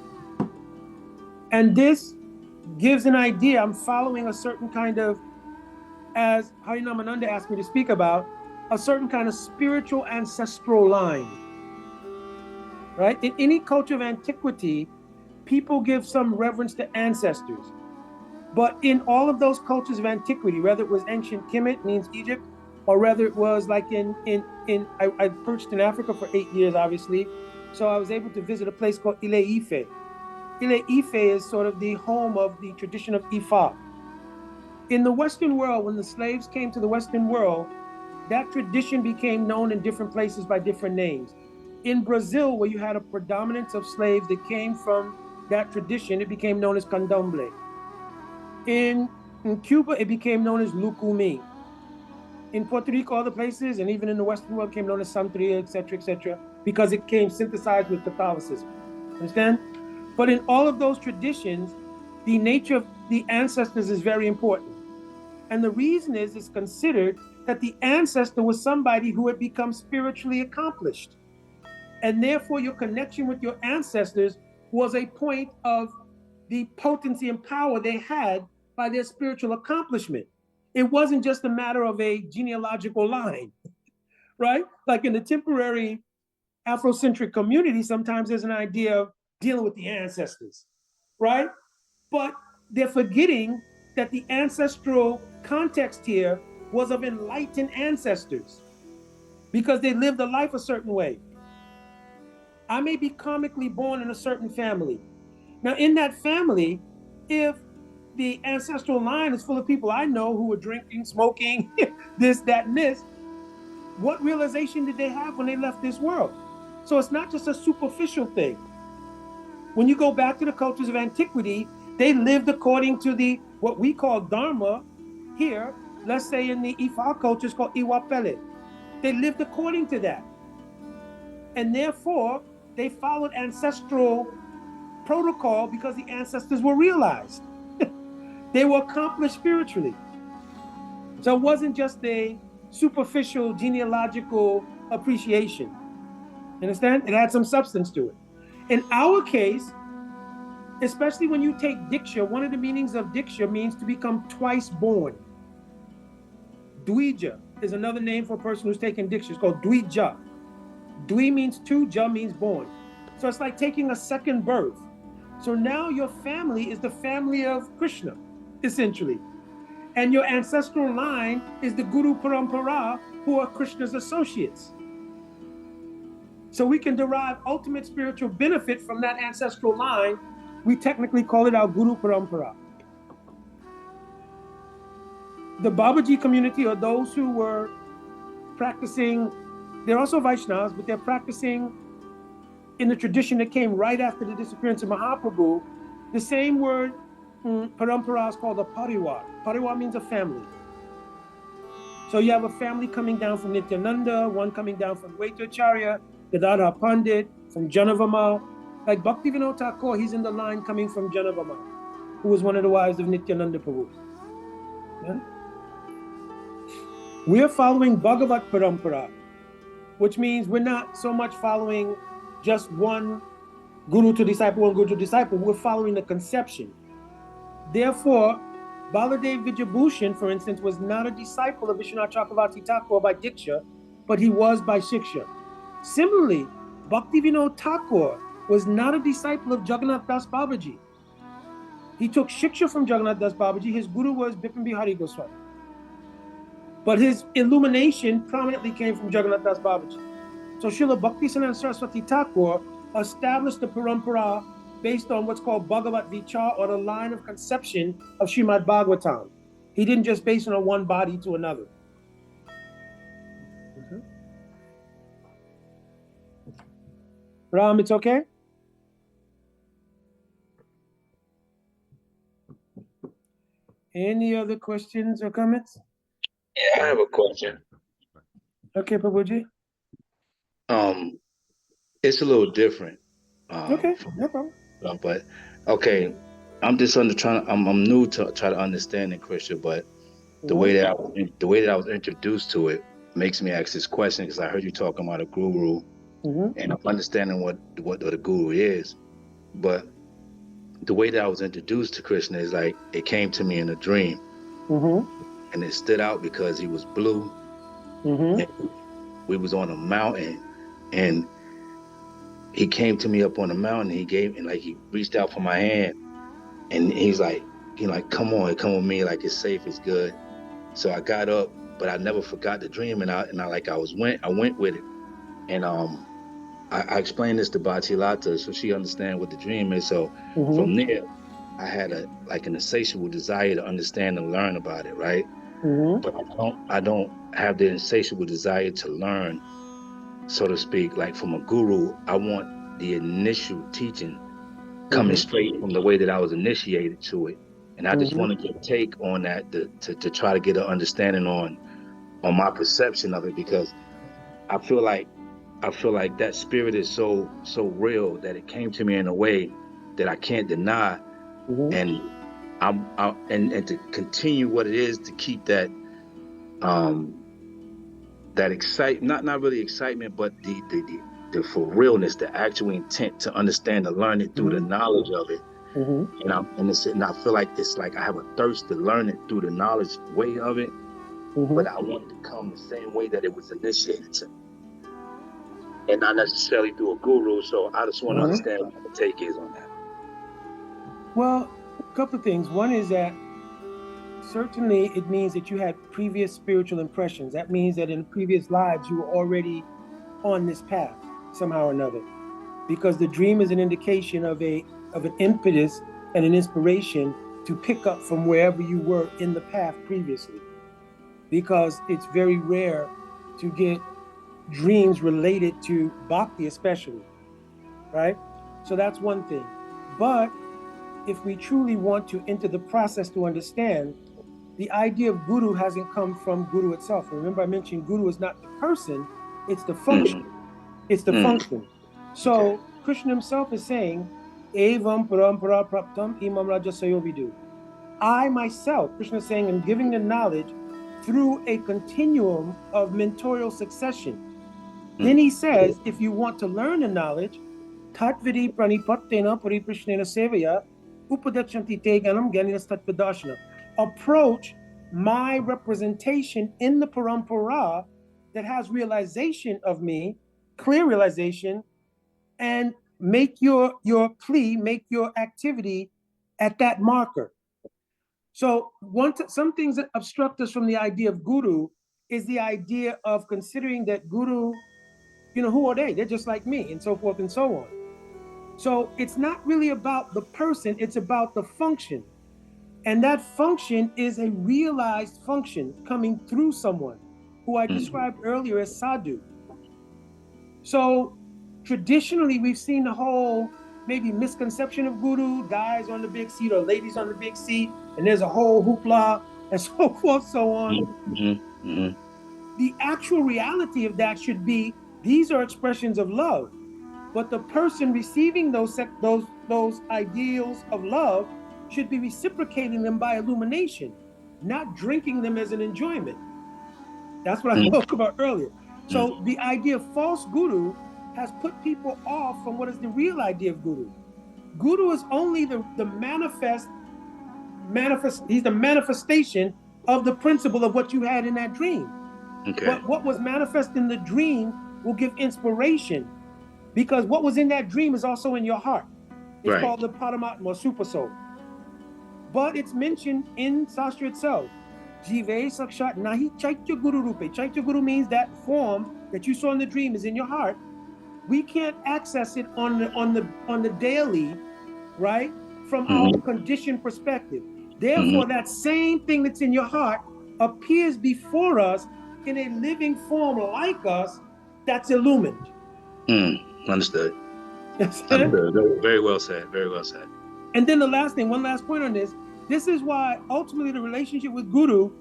And this gives an idea. I'm following a certain kind of, as Harinamananda asked me to speak about, a certain kind of spiritual ancestral line. Right? In any culture of antiquity, people give some reverence to ancestors. But in all of those cultures of antiquity, whether it was ancient Kemet, means Egypt, or whether it was like I perched in Africa for 8 years, obviously. So I was able to visit a place called Ile Ife. Ile Ife is sort of the home of the tradition of Ifa. In the Western world, when the slaves came to the Western world, that tradition became known in different places by different names. In Brazil, where you had a predominance of slaves that came from that tradition, it became known as Candomblé. In Cuba, it became known as Lucumi. In Puerto Rico, other places, and even in the Western world, came known as Santeria, etc., because it came synthesized with Catholicism. Understand? But in all of those traditions, the nature of the ancestors is very important. And the reason is, it's considered that the ancestor was somebody who had become spiritually accomplished. And therefore, your connection with your ancestors was a point of the potency and power they had by their spiritual accomplishment. It wasn't just a matter of a genealogical line, right? Like in the temporary Afrocentric community, sometimes there's an idea of dealing with the ancestors, right? But they're forgetting that the ancestral context here was of enlightened ancestors because they lived a life a certain way. I may be karmically born in a certain family. Now, in that family, if the ancestral line is full of people I know who were drinking, smoking, this, that, and this, what realization did they have when they left this world? So it's not just a superficial thing. When you go back to the cultures of antiquity, they lived according to the what we call Dharma here. Let's say in the Ifa culture, it's called Iwapele. They lived according to that. And therefore, they followed ancestral protocol because the ancestors were realized. They were accomplished spiritually. So it wasn't just a superficial genealogical appreciation. Understand? It had some substance to it. In our case, especially when you take Diksha, one of the meanings of Diksha means to become twice born. Dvija is another name for a person who's taken Diksha. It's called Dvija. Dvi means two, Ja means born. So it's like taking a second birth. So now your family is the family of Krishna, essentially. And your ancestral line is the Guru Parampara, who are Krishna's associates. So we can derive ultimate spiritual benefit from that ancestral line. We technically call it our Guru Parampara. The Babaji community are those who were practicing, they're also Vaishnavas, but they're practicing in the tradition that came right after the disappearance of Mahaprabhu. The same word, parampara, is called a parivar. Parivar means a family. So you have a family coming down from Nityananda, one coming down from Vaitacharya, Gadadhar Pandit, from Janavama. Like Bhaktivinoda Thakur, he's in the line coming from Janavama, who was one of the wives of Nityananda Prabhu. Yeah? We're following Bhagavat Parampara, which means we're not so much following just one guru to disciple, one guru to disciple. We're following the conception. Therefore, Baladev Vijayabhushan, for instance, was not a disciple of Vishwanath Chakravarti Thakur by Diksha, but he was by Shiksha. Similarly, Bhaktivinoda Thakur was not a disciple of Jagannath Das Babaji. He took Shiksha from Jagannath Das Babaji. His guru was Bipin Bihari Goswami. But his illumination prominently came from Jagannath Das Babaji. So Srila Bhaktisiddhanta Saraswati Thakur established the parampara based on what's called Bhagavat Vichar, or the line of conception of Srimad Bhagavatam. He didn't just base it on one body to another. Ram, it's okay? Any other questions or comments? Yeah, I have a question. Okay, Prabhuji. It's a little different. Okay, no problem. But okay, I'm just I'm new to try to understand it, Krishna. But the way that I was introduced to it makes me ask this question, because I heard you talking about a guru, and I'm understanding what the guru is. But the way that I was introduced to Krishna is like it came to me in a dream, and it stood out because he was blue. We was on a mountain, and he came to me up on the mountain. He reached out for my hand, and he's like, come on with me, like it's safe, it's good. So I got up, but I never forgot the dream, and I went with it, and I explained this to Bhakti Lata so she understand what the dream is. So from there, I had an insatiable desire to understand and learn about it, right? But I don't have the insatiable desire to learn, so to speak, like from a guru. I want the initial teaching coming straight from the way that I was initiated to it. And I just want to get a take on that to try to get an understanding on my perception of it, because I feel like that spirit is so real that it came to me in a way that I can't deny. And and to continue what it is, to keep that that excitement, not really excitement, but the for realness, the actual intent to understand and learn it through the knowledge of it. And I feel like it's like I have a thirst to learn it through the knowledge way of it, but I want it to come the same way that it was initiated to, and not necessarily through a guru. So I just want to understand what the take is on that. Well, a couple of things. One is that certainly it means that you had previous spiritual impressions. That means that in previous lives you were already on this path somehow or another, because the dream is an indication of an impetus and an inspiration to pick up from wherever you were in the path previously, because it's very rare to get dreams related to bhakti especially, right? So that's one thing. But if we truly want to enter the process to understand, the idea of guru hasn't come from guru itself. Remember I mentioned guru is not the person, it's the function. It's the function. So Krishna himself is saying, Evam parampara praptam imam rajasayo vidu. I myself, Krishna is saying, am giving the knowledge through a continuum of mentorial succession. Then he says, if you want to learn the knowledge, tatvidi pranipattena pariprashnena sevaya upadachanti te ganam ganinas tatpadarshana. Approach my representation in the parampara that has realization of me, clear realization, and make your plea, make your activity at that marker. So some things that obstruct us from the idea of guru is the idea of considering that guru, who are they? They're just like me, and so forth and so on. So it's not really about the person, it's about the function. And that function is a realized function coming through someone who I described earlier as sadhu. So traditionally, we've seen the whole maybe misconception of guru, guys on the big seat or ladies on the big seat, and there's a whole hoopla and so forth, so on. The actual reality of that should be, these are expressions of love, but the person receiving those ideals of love should be reciprocating them by illumination, not drinking them as an enjoyment. That's what I spoke about earlier. So the idea of false guru has put people off from what is the real idea of guru. Guru is only the manifest he's the manifestation of the principle of what you had in that dream. Okay. But what was manifest in the dream will give inspiration, because what was in that dream is also in your heart. It's called the Paramatma, or Super Soul. But it's mentioned in Sastra itself. Jive Sakshat Nahi Chaitya Guru Rupe. Chaitya Guru means that form that you saw in the dream is in your heart. We can't access it on the daily, right? From our conditioned perspective. Therefore, that same thing that's in your heart appears before us in a living form like us that's illumined. Understood. Understood. Very well said. Very well said. And then the last thing, one last point on this. This is why ultimately the relationship with Guru,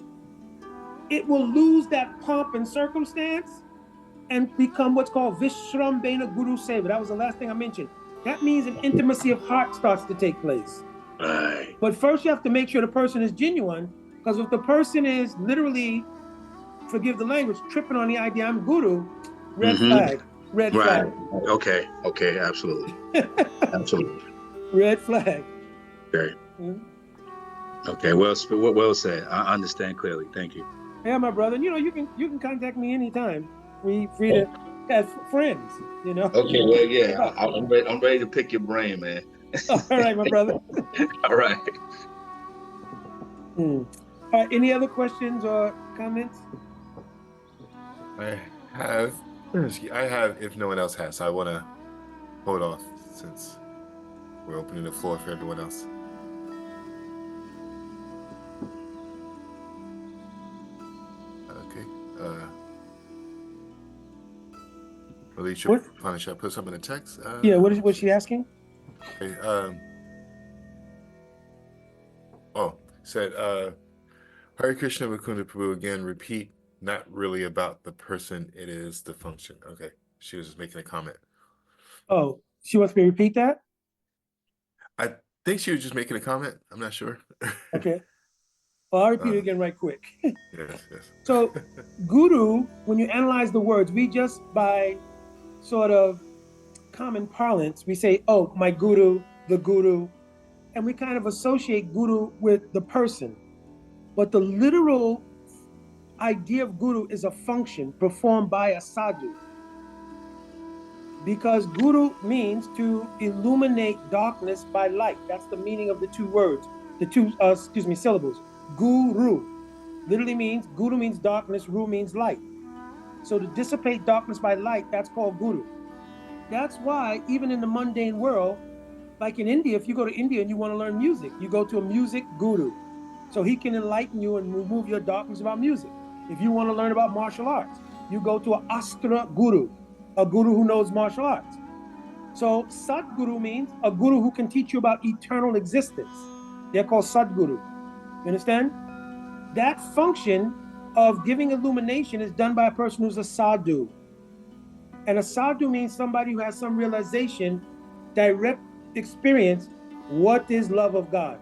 it will lose that pomp and circumstance and become what's called Vishram Bena Guru Seva. That was the last thing I mentioned. That means an intimacy of heart starts to take place. Right. But first you have to make sure the person is genuine, because if the person is literally, forgive the language, tripping on the idea I'm Guru, red flag. Red flag. Okay. Absolutely. Absolutely. Red flag. Okay. Okay. Well said. I understand clearly. Thank you. Yeah, my brother. You can contact me anytime. We free to have friends. Okay. Well, yeah. I'm ready to pick your brain, man. All right, my brother. All right. All right. Any other questions or comments? I have, if no one else has. So I want to hold off since we're opening the floor for everyone else. Okay. Alicia, should I put something in the text? Yeah. What's she asking? Okay. Said Hare Krishna Mukunda Prabhu, again, repeat, not really about the person, it is the function. Okay. She was just making a comment. Oh, she wants me to repeat that? I think she was just making a comment. I'm not sure. Okay. Well, I'll repeat it again right quick. Yes. So, Guru, when you analyze the words, we just by sort of common parlance, we say, oh, my Guru, the Guru, and we kind of associate Guru with the person. But the literal idea of Guru is a function performed by a sadhu. Because Guru means to illuminate darkness by light. That's the meaning of the two words, the two syllables. Guru literally means, Guru means darkness, Ru means light. So to dissipate darkness by light, that's called Guru. That's why even in the mundane world, like in India, if you go to India and you want to learn music, you go to a music guru. So he can enlighten you and remove your darkness about music. If you want to learn about martial arts, you go to an Astra guru, a guru who knows martial arts. So Sadguru means a guru who can teach you about eternal existence. They're called Sadguru. You understand? That function of giving illumination is done by a person who's a sadhu. And a sadhu means somebody who has some realization, direct experience, what is love of God.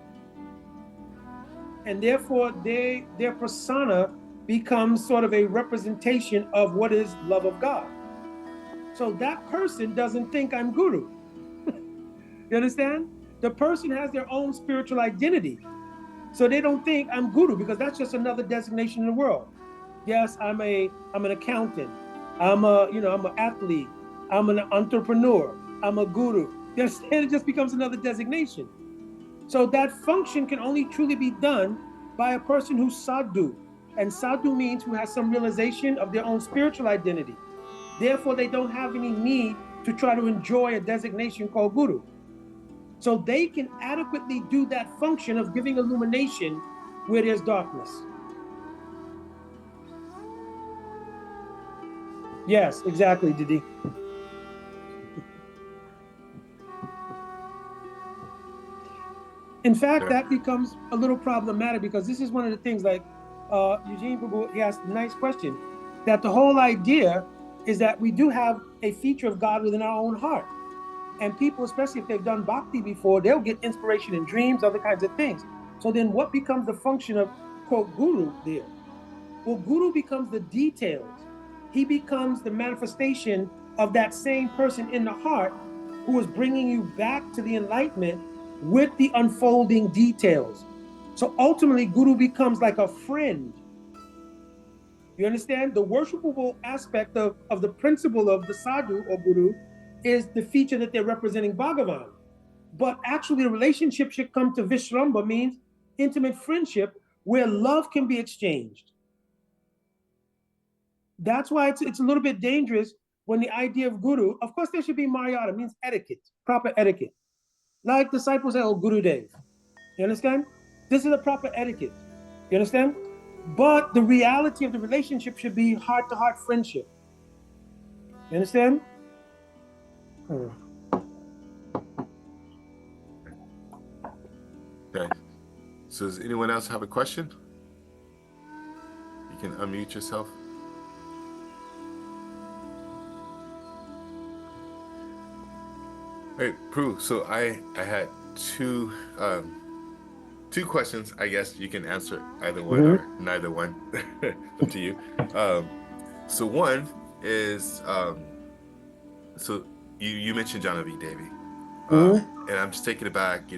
And therefore their persona becomes sort of a representation of what is love of God. So that person doesn't think I'm Guru. You understand? The person has their own spiritual identity. So they don't think I'm Guru, because that's just another designation in the world. Yes, I'm an accountant. I'm an athlete. I'm an entrepreneur. I'm a guru. You understand? It just becomes another designation. So that function can only truly be done by a person who's sadhu. And sadhu means who has some realization of their own spiritual identity. Therefore, they don't have any need to try to enjoy a designation called Guru. So they can adequately do that function of giving illumination where there's darkness. Yes, exactly, Didi. In fact, that becomes a little problematic, because this is one of the things, like Eugene Prabhu, he asked a nice question, that the whole idea is that we do have a feature of God within our own heart. And people, especially if they've done bhakti before, they'll get inspiration in dreams, other kinds of things. So then what becomes the function of, quote, Guru there? Well, Guru becomes the details. He becomes the manifestation of that same person in the heart who is bringing you back to the enlightenment with the unfolding details. So ultimately, Guru becomes like a friend. You understand? The worshipable aspect of the principle of the sadhu or guru is the feature that they're representing Bhagavan. But actually, the relationship should come to Vishramba, means intimate friendship where love can be exchanged. That's why it's a little bit dangerous when the idea of guru, of course, there should be Maryada, means etiquette, proper etiquette. Like disciples say, oh, Guru Dev. You understand? This is a proper etiquette. You understand? But the reality of the relationship should be heart-to-heart friendship. You understand? Okay. So does anyone else have a question? You can unmute yourself. Hey, Prabhu, so I had two questions. I guess you can answer either one or neither one. Up to you. So one is, so you mentioned Janavi Devi. And I'm just taking it back,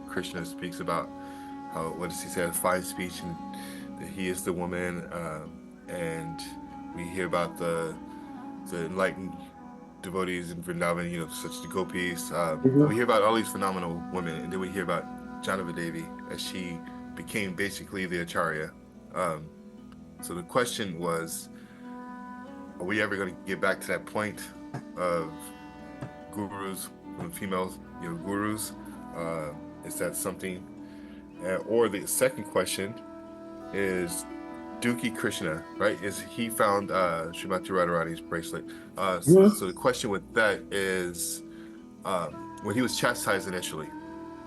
Krishna speaks about how, what does he say, fine speech, and that he is the woman, and we hear about the enlightened devotees in Vrindavan, such as the gopis. We hear about all these phenomenal women, and then we hear about Janavi Devi as she became basically the acharya. So the question was, are we ever going to get back to that point of gurus, females, gurus? Is that something? Or the second question is, Dukhi Krishna, right? Is he found Srimati Radharani's bracelet? So the question with that is, when he was chastised initially,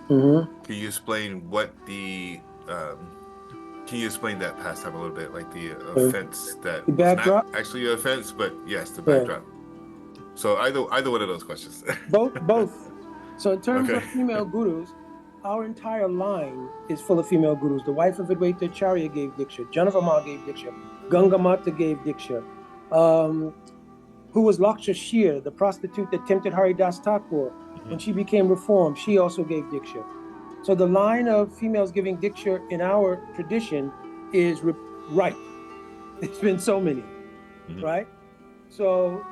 can you explain what can you explain that pastime a little bit, like the offense that the was backdrop? not actually an offense, but yes, the backdrop. So either one of those questions. Both. So in terms of female gurus, our entire line is full of female gurus. The wife of Advaita Acharya gave Diksha. Janavama gave Diksha. Ganga Mata gave Diksha. Who was Laksha Shir, the prostitute that tempted Haridas Thakur. When she became reformed, she also gave Diksha. So the line of females giving Diksha in our tradition is right. There's been so many, right? So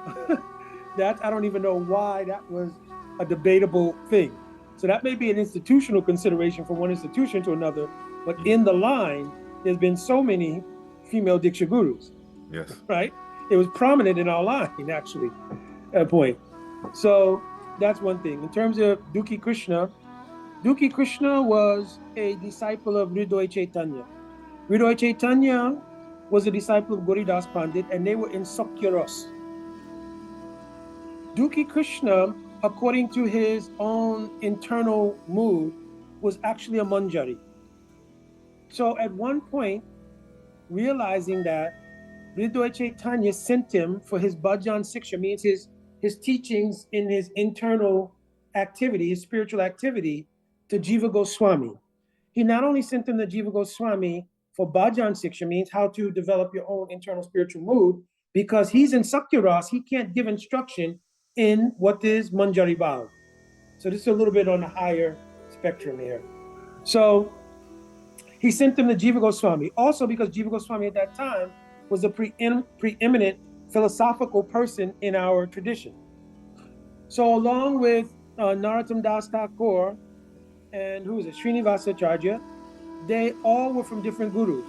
that, I don't even know why that was a debatable thing. So that may be an institutional consideration from one institution to another, but in the line, there's been so many female Diksha gurus. Yes. Right? It was prominent in our line, actually, at a point. So that's one thing. In terms of Dukhi Krishna was a disciple of Hridoy Chaitanya. Hridoy Chaitanya was a disciple of Goridas Pandit, and they were in Sakyaras. Dukhi Krishna, according to his own internal mood, was actually a Manjari. So at one point, realizing that Hridoy Chaitanya sent him for his bhajan siksha, means his teachings in his internal activity, his spiritual activity, to Jiva Goswami. He not only sent him to Jiva Goswami for bhajan siksha, means how to develop your own internal spiritual mood, because he's in Sakyaras, he can't give instruction in what is Manjari Bhav. So this is a little bit on the higher spectrum here. So he sent them to Jiva Goswami. Also because Jiva Goswami at that time was a preeminent philosophical person in our tradition. So along with Narottam Das Thakur and Srinivasa Acharya, they all were from different gurus.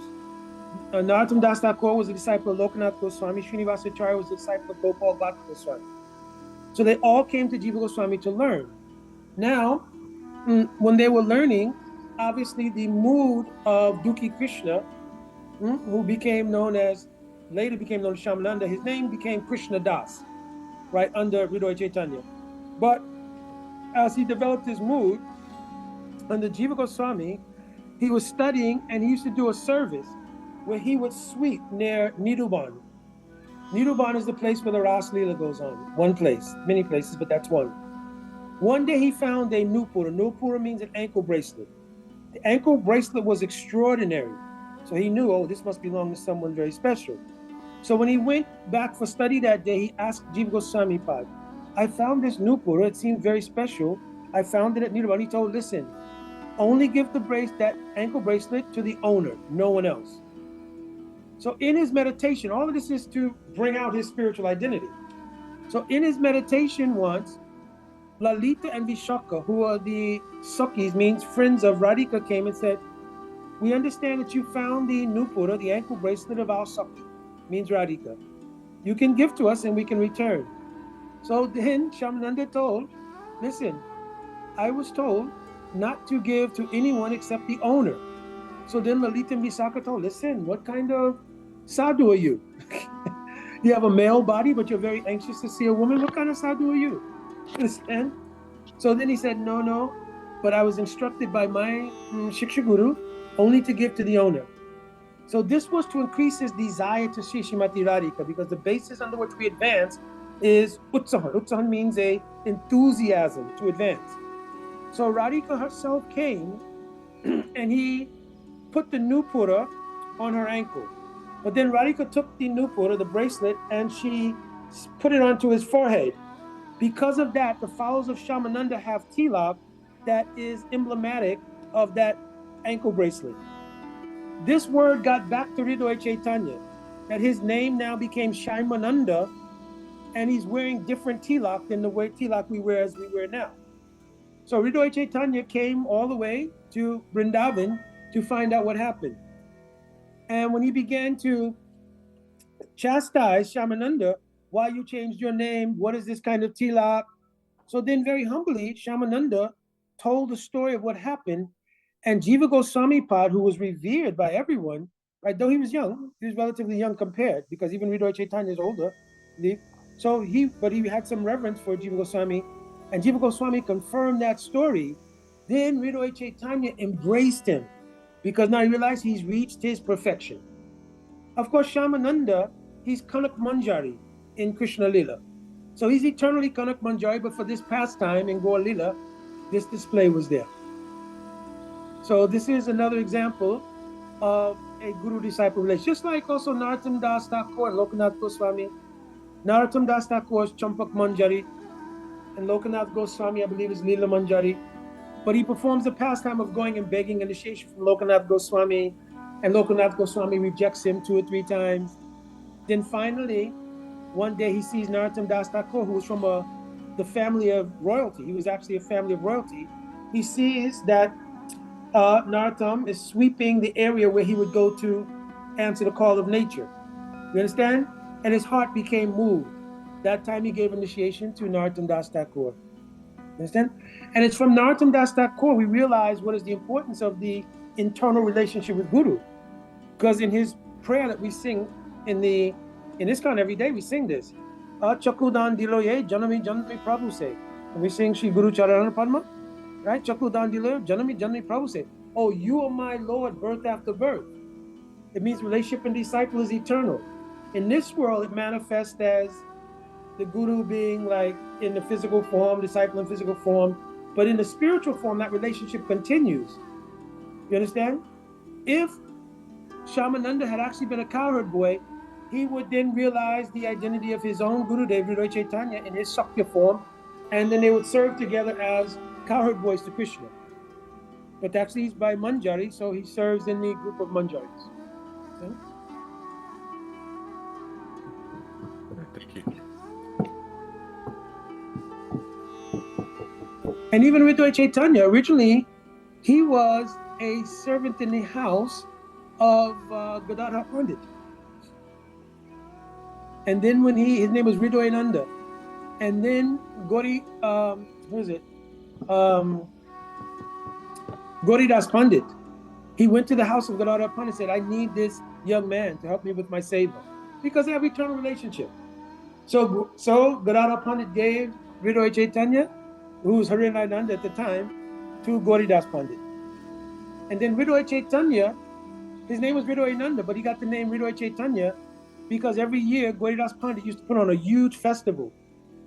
Narottam Das Thakur was a disciple of Lokanath Goswami. Srinivasa Acharya was a disciple of Gopal Bhatta Goswami. So they all came to Jiva Goswami to learn. Now, when they were learning, obviously the mood of Dukhi Krishna, who later became known as Shamananda, his name became Krishna Das, right, under Hridoy Chaitanya. But as he developed his mood, under Jiva Goswami, he was studying, and he used to do a service where he would sweep near Nidhuban. Nidhuban is the place where the Ras Leela goes on. One place, many places, but that's one. One day he found a nupura. Nupura means an ankle bracelet. The ankle bracelet was extraordinary. So he knew, this must belong to someone very special. So when he went back for study that day, he asked Jiva Goswami Pad, I found this nupura, it seemed very special. I found it at Nidhuban. He told, listen, only give that ankle bracelet to the owner, no one else. So in his meditation, all of this is to bring out his spiritual identity. So in his meditation once, Lalita and Vishaka, who are the Sakis, means friends of Radhika, came and said, we understand that you found the Nupura, the ankle bracelet of our Saki, means Radhika. You can give to us and we can return. So then Shyamananda told, listen, I was told not to give to anyone except the owner. So then Lalita and Vishaka told, listen, what kind of sadhu are you? You have a male body, but you're very anxious to see a woman. What kind of sadhu are you? Understand? So then he said, no, but I was instructed by my Shiksha Guru only to give to the owner. So this was to increase his desire to see Srimati Radhika, because the basis under which we advance is Utsahan. Utsahan means a enthusiasm to advance. So Radhika herself came and he put the Nupura on her ankle. But then Radhika took the Nupura, the bracelet, and she put it onto his forehead. Because of that, the followers of Shyamananda have tilak that is emblematic of that ankle bracelet. This word got back to Hridoya Chaitanya, that his name now became Shyamananda, and he's wearing different tilak than the way tilak we wear as we wear now. So Hridoya Chaitanya came all the way to Vrindavan to find out what happened. And when he began to chastise Shyamananda, why you changed your name, what is this kind of tilak? So then very humbly, Shyamananda told the story of what happened, and Jiva Goswami Pad, who was revered by everyone, right, though he was young, he was relatively young compared, because even Hridoya Chaitanya is older, so he had some reverence for Jiva Goswami, and Jiva Goswami confirmed that story. Then Hridoya Chaitanya embraced him, because now he realized he's reached his perfection. Of course, Shyamananda, he's Kanak Manjari in Krishna Lila. So he's eternally Kanak Manjari, but for this pastime in Gaur Lila, this display was there. So this is another example of a guru-disciple relationship. Just like also Narottam Das Thakur and Lokanath Goswami. Narottam Das Thakur is Champak Manjari, and Lokanath Goswami, I believe, is Lila Manjari. But he performs the pastime of going and begging initiation from Lokanath Goswami, and Lokanath Goswami rejects him 2 or 3 times. Then finally, one day he sees Narottam Das Thakur, who was from the family of royalty. He was actually a family of royalty. He sees that Narottam is sweeping the area where he would go to answer the call of nature. You understand? And his heart became moved. That time he gave initiation to Narottam Das Thakur. Understand? And it's from Narottam Das Thakur we realize what is the importance of the internal relationship with Guru. Because in his prayer that we sing in ISKCON every day, we sing this. Chakudan diloye janami janami Prabhu say. And we sing Shri Guru Charana Padma, right? Chakudan diloye janami janami Prabhu say. Oh, you are my Lord, birth after birth. It means relationship and disciple is eternal. In this world, it manifests as the Guru being like in the physical form, disciple in physical form. But in the spiritual form, that relationship continues. You understand? If Shyamananda had actually been a cowherd boy, he would then realize the identity of his own Guru Dev, Hridoya Chaitanya, in his Sakya form, and then they would serve together as cowherd boys to Krishna. But actually he's by Manjari, so he serves in the group of Manjaris. Okay? Thank you. And even Hridoya Chaitanya, originally, he was a servant in the house of Gadadhar Pandit. And then when his name was Hridoyananda, and then Gauridas Pandit, he went to the house of Gadadhar Pandit and said, I need this young man to help me with my seva, because they have eternal relationship. So Gadadhar Pandit gave Hridoya Chaitanya, who was Hridoyananda at the time, to Gauridas Pandit. And then Hridoya Chaitanya, his name was Hridoyananda, but he got the name Hridoya Chaitanya because every year Gauridas Pandit used to put on a huge festival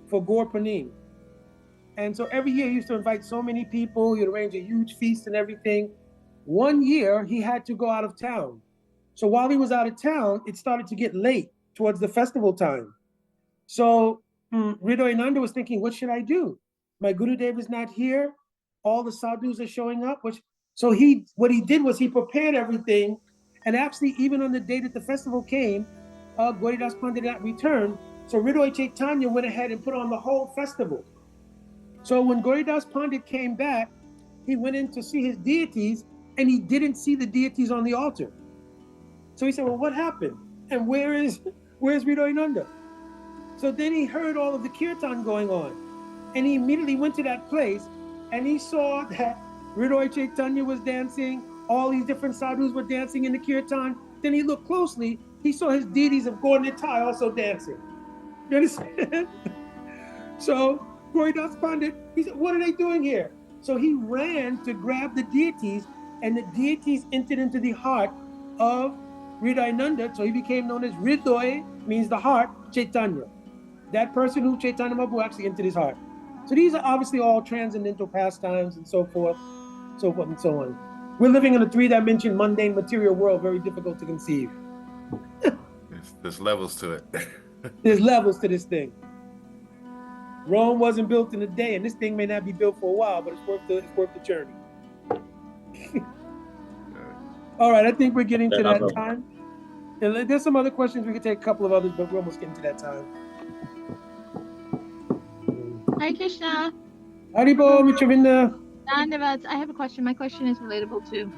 for Gaur Panim. And so every year he used to invite so many people, he'd arrange a huge feast and everything. One year he had to go out of town. So while he was out of town, it started to get late towards the festival time. So Hridoyananda was thinking, what should I do? My Gurudev is not here. All the sadhus are showing up. So what he did was he prepared everything, and actually even on the day that the festival came, Gauridas Pandit did not return. So Hridoy Chaitanya went ahead and put on the whole festival. So when Gauridas Pandit came back, he went in to see his deities, and he didn't see the deities on the altar. So he said, well, what happened? And where's Hridoy Nanda? So then he heard all of the kirtan going on, and he immediately went to that place, and he saw that Hridoy Chaitanya was dancing, all these different sadhus were dancing in the kirtan. Then he looked closely, he saw his deities of Gaur Nitai also dancing. You understand? So Gauridas Pandit, he said, what are they doing here? So he ran to grab the deities, and the deities entered into the heart of Hridoy Nanda. So he became known as Hridoy, means the heart, Chaitanya. That person who Chaitanya Mahaprabhu actually entered his heart. So these are obviously all transcendental pastimes and so forth and so on. We're living in a three-dimension, mundane, material world, very difficult to conceive. There's levels to it. There's levels to this thing. Rome wasn't built in a day, and this thing may not be built for a while, but it's worth the journey. All right, I think we're getting to that time. And there's some other questions. We could take a couple of others, but we're almost getting to that time. Hare Krishna. Haribo, Mitravinda. Dandavats. I have a question. My question is relatable to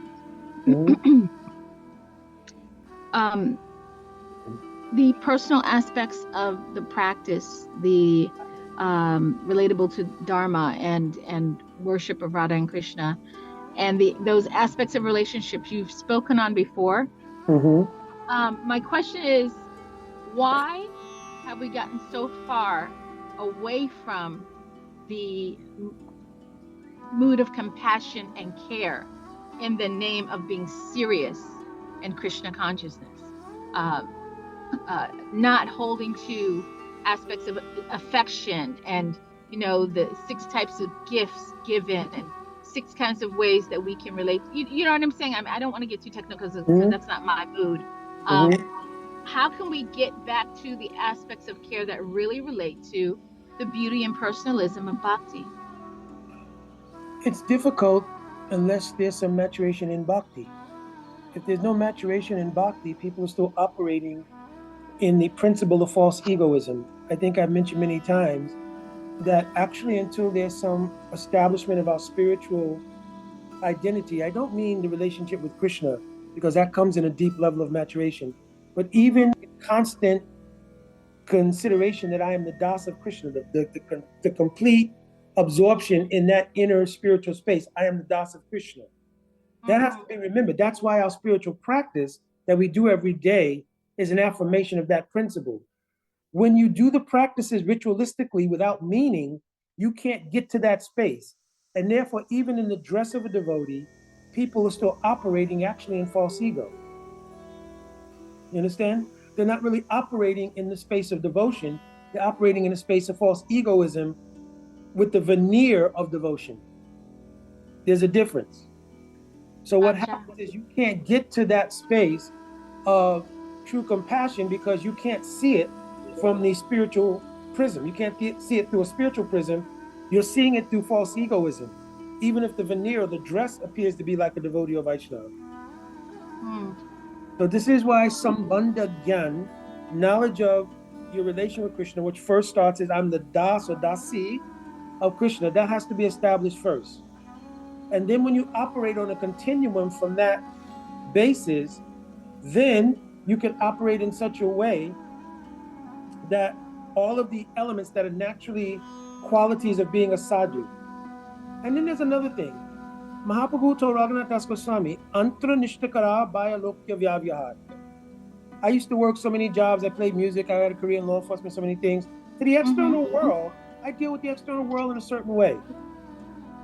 the personal aspects of the practice, the relatable to Dharma and worship of Radha and Krishna, and those aspects of relationships you've spoken on before. My question is, why have we gotten so far away from the mood of compassion and care in the name of being serious in Krishna consciousness? Not holding to aspects of affection and, the 6 types of gifts given and 6 kinds of ways that we can relate. You know what I'm saying? I don't want to get too technical because that's not my mood. How can we get back to the aspects of care that really relate to the beauty and personalism of bhakti? It's difficult unless there's some maturation in bhakti. If there's no maturation in bhakti, people are still operating in the principle of false egoism. I think I've mentioned many times that actually until there's some establishment of our spiritual identity, I don't mean the relationship with Krishna, because that comes in a deep level of maturation, but even constant consideration that I am the das of Krishna, the complete absorption in that inner spiritual space. I am the das of Krishna. That has to be remembered. That's why our spiritual practice that we do every day is an affirmation of that principle. When you do the practices ritualistically without meaning, you can't get to that space. And therefore, even in the dress of a devotee, people are still operating actually in false ego. You understand? They're not really operating in the space of devotion. They're operating in a space of false egoism with the veneer of devotion. There's a difference. So what happens is you can't get to that space of true compassion because you can't see it from the spiritual prism. You can't see it through a spiritual prism. You're seeing it through false egoism, even if the veneer or the dress appears to be like a devotee of Vaishnava. So this is why Sambandha Gyan, knowledge of your relation with Krishna, which first starts as I'm the das or dasi of Krishna, that has to be established first. And then when you operate on a continuum from that basis, then you can operate in such a way that all of the elements that are naturally qualities of being a sadhu. And then there's another thing. Mahaprabhu told Raghunath Das Goswami, Antra Nishtakara Bhaya Lokya Vyavyahar. I used to work so many jobs. I played music. I had a career in law enforcement, so many things. To the external world, I deal with the external world in a certain way.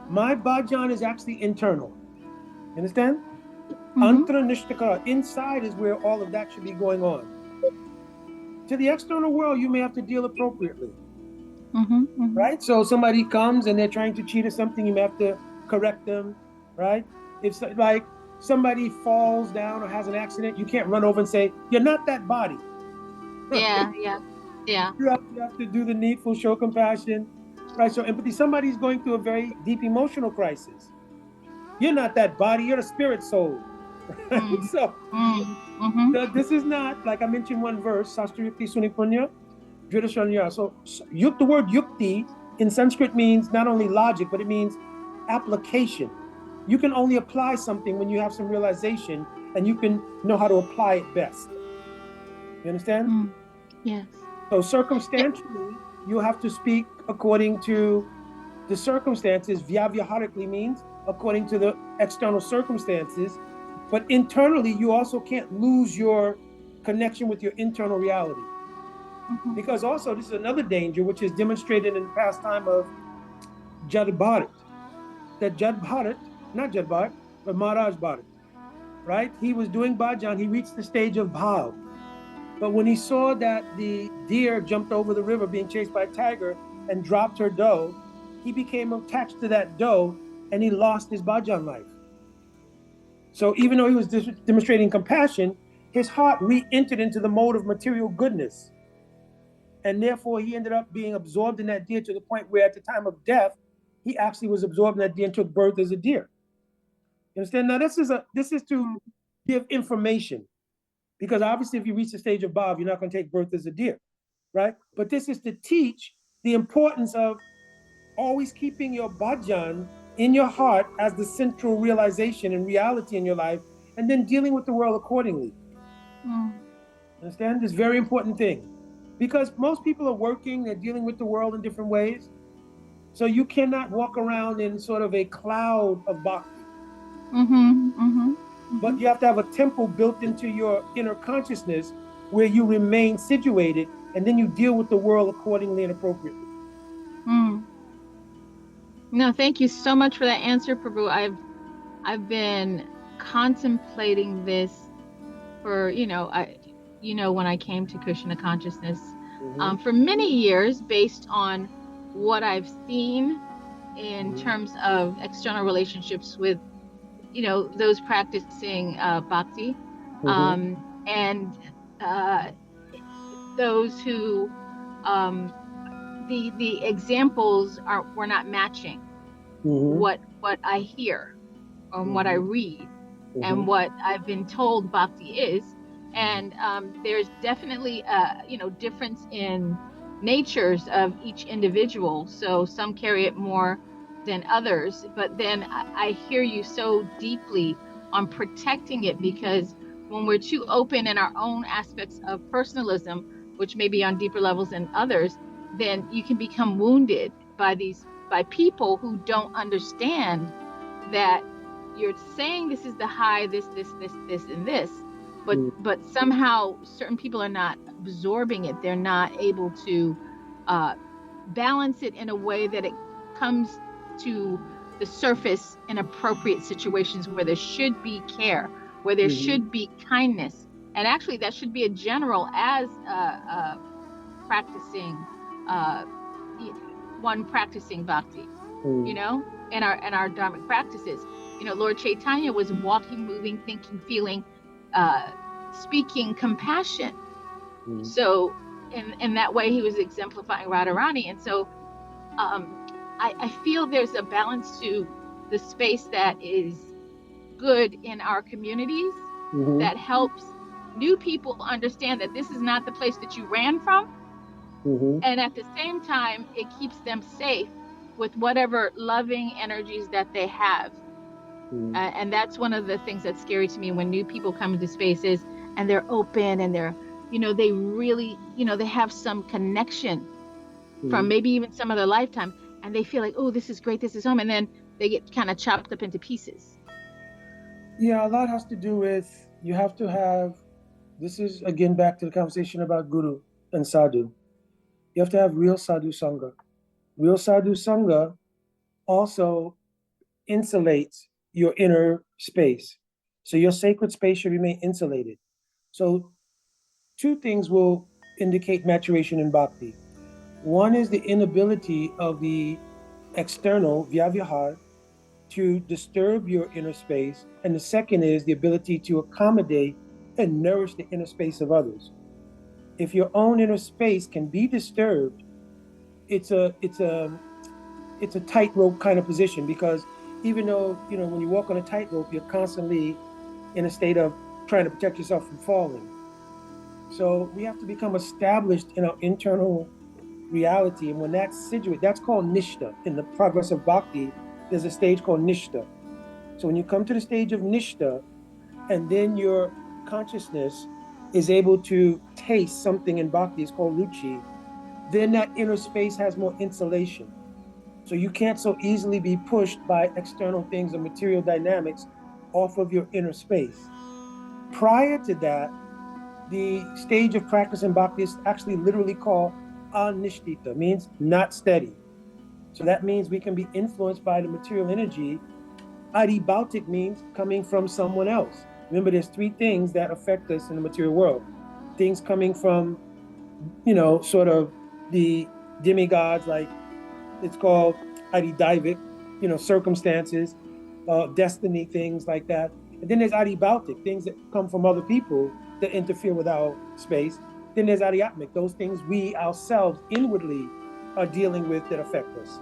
My bhajan is actually internal. You understand? Antra Nishtakara. Inside is where all of that should be going on. To the external world, you may have to deal appropriately. Right? So somebody comes and they're trying to cheat or something, you may have to correct them, right? If like somebody falls down or has an accident, you can't run over and say, you're not that body. Yeah. You have to do the needful, show compassion, right? So empathy, somebody's going through a very deep emotional crisis. You're not that body, you're the spirit soul. Mm. So this is not, like I mentioned one verse, Sastri Yukti Sunipunya, Judishanya. So the word yukti in Sanskrit means not only logic, but it means application. You can only apply something when you have some realization and you can know how to apply it best. You understand? Yes. So circumstantially, you have to speak according to the circumstances. Vyavyaharically means according to the external circumstances. But internally, you also can't lose your connection with your internal reality. Because also, this is another danger, which is demonstrated in the pastime of Jad Bharat. That Jad Bharat, not Jad Bharat, but Maharaj Bharat, right? He was doing bhajan, he reached the stage of bhav. But when he saw that the deer jumped over the river being chased by a tiger and dropped her doe, he became attached to that doe and he lost his bhajan life. So even though he was demonstrating compassion, his heart re-entered into the mode of material goodness. And therefore, he ended up being absorbed in that deer to the point where at the time of death, he actually was absorbed in that deer and took birth as a deer. You understand? Now, this is to give information. Because obviously, if you reach the stage of bhav, you're not going to take birth as a deer, right? But this is to teach the importance of always keeping your bhajan in your heart as the central realization and reality in your life, and then dealing with the world accordingly. Understand? This is a very important thing. Because most people are working, they're dealing with the world in different ways. So you cannot walk around in sort of a cloud of bhakti. But you have to have a temple built into your inner consciousness where you remain situated and then you deal with the world accordingly and appropriately. No, thank you so much for that answer, Prabhu. I've been contemplating this for, when I came to Krishna consciousness, for many years, based on what I've seen in terms of external relationships with, those practicing bhakti, and those who the examples were not matching what I hear or what I read and what I've been told bhakti is. And there's definitely difference in natures of each individual. So some carry it more than others. But then I hear you so deeply on protecting it, because when we're too open in our own aspects of personalism, which may be on deeper levels than others, then you can become wounded by people who don't understand that you're saying this is the high, this, and this, but somehow certain people are not absorbing it. They're not able to balance it in a way that it comes to the surface in appropriate situations where there should be care, where there should be kindness. And actually that should be a general as practicing one practicing bhakti, in our dharmic practices. Lord Chaitanya was walking, moving, thinking, feeling, speaking compassion. So in that way, he was exemplifying Radharani. And so I feel there's a balance to the space that is good in our communities, that helps new people understand that this is not the place that you ran from. And at the same time, it keeps them safe with whatever loving energies that they have. And that's one of the things that's scary to me when new people come into spaces and they're open and they're, they really, they have some connection from maybe even some other lifetime, and they feel like, oh, this is great, this is home. And then they get kind of chopped up into pieces. Yeah, a lot has to do with, you have to have, this is again back to the conversation about Guru and Sadhu. You have to have real Sadhu Sangha. Real Sadhu Sangha also insulates your inner space. So your sacred space should remain insulated. So two things will indicate maturation in bhakti. One is the inability of the external, vyavihar, to disturb your inner space. And the second is the ability to accommodate and nourish the inner space of others. If your own inner space can be disturbed, it's a tightrope kind of position, because even though, when you walk on a tightrope, you're constantly in a state of trying to protect yourself from falling. So we have to become established in our internal reality. And when that's situated, that's called nishta. In the progress of bhakti, there's a stage called nishta. So when you come to the stage of nishta, and then your consciousness is able to taste something in bhakti, it's called ruchi, then that inner space has more insulation. So you can't so easily be pushed by external things or material dynamics off of your inner space. Prior to that, the stage of practice in bhakti is actually literally called anishtita, means not steady. So that means we can be influenced by the material energy. Adibautic means coming from someone else. Remember, there's three things that affect us in the material world. Things coming from, sort of the demigods, like it's called adidaivic, circumstances, destiny, things like that. And then there's adibautic, things that come from other people that interfere with our space. Then there's adiatmic, those things we ourselves inwardly are dealing with that affect us.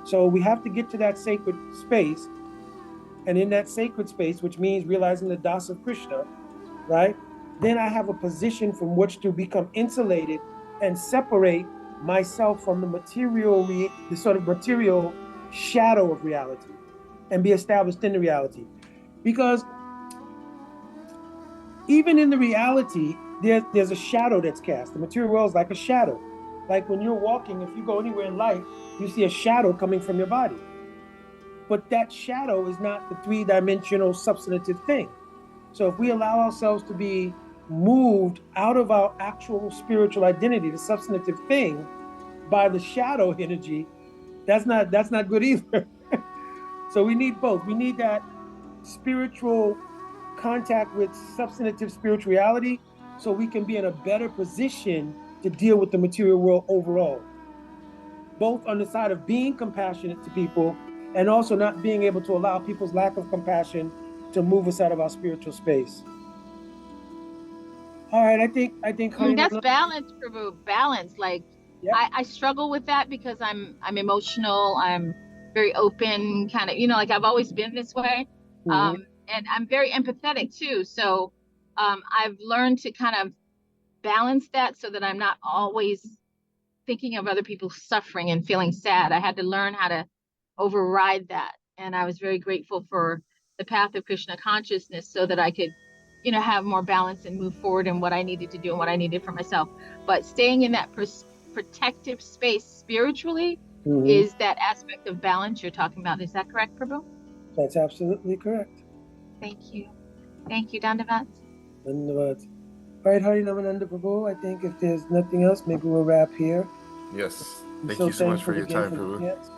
So we have to get to that sacred space. And in that sacred space, which means realizing the das of Krishna, right? Then I have a position from which to become insulated and separate myself from the sort of material shadow of reality, and be established in the reality. Because even in the reality, there's a shadow that's cast. The material world is like a shadow. Like when you're walking, if you go anywhere in life, you see a shadow coming from your body. But that shadow is not the three-dimensional substantive thing. So if we allow ourselves to be moved out of our actual spiritual identity, the substantive thing, by the shadow energy, that's not good either. So we need both. We need that spiritual contact with substantive spirituality so we can be in a better position to deal with the material world overall, both on the side of being compassionate to people and also not being able to allow people's lack of compassion to move us out of our spiritual space. All right, I think That's balance, Prabhu. Balance. Like Yep. I struggle with that because I'm emotional. I'm very open, kind of, like I've always been this way. And I'm very empathetic too. So I've learned to kind of balance that so that I'm not always thinking of other people's suffering and feeling sad. I had to learn how to override that. And I was very grateful for the path of Krishna consciousness so that I could, have more balance and move forward in what I needed to do and what I needed for myself. But staying in that protective space spiritually is that aspect of balance you're talking about. Is that correct, Prabhu? That's absolutely correct. Thank you. Thank you, Dandavat. Dandavat. All right, Hari Namananda Prabhu, I think if there's nothing else, maybe we'll wrap here. Yes. Thank you so much for your time, Prabhu.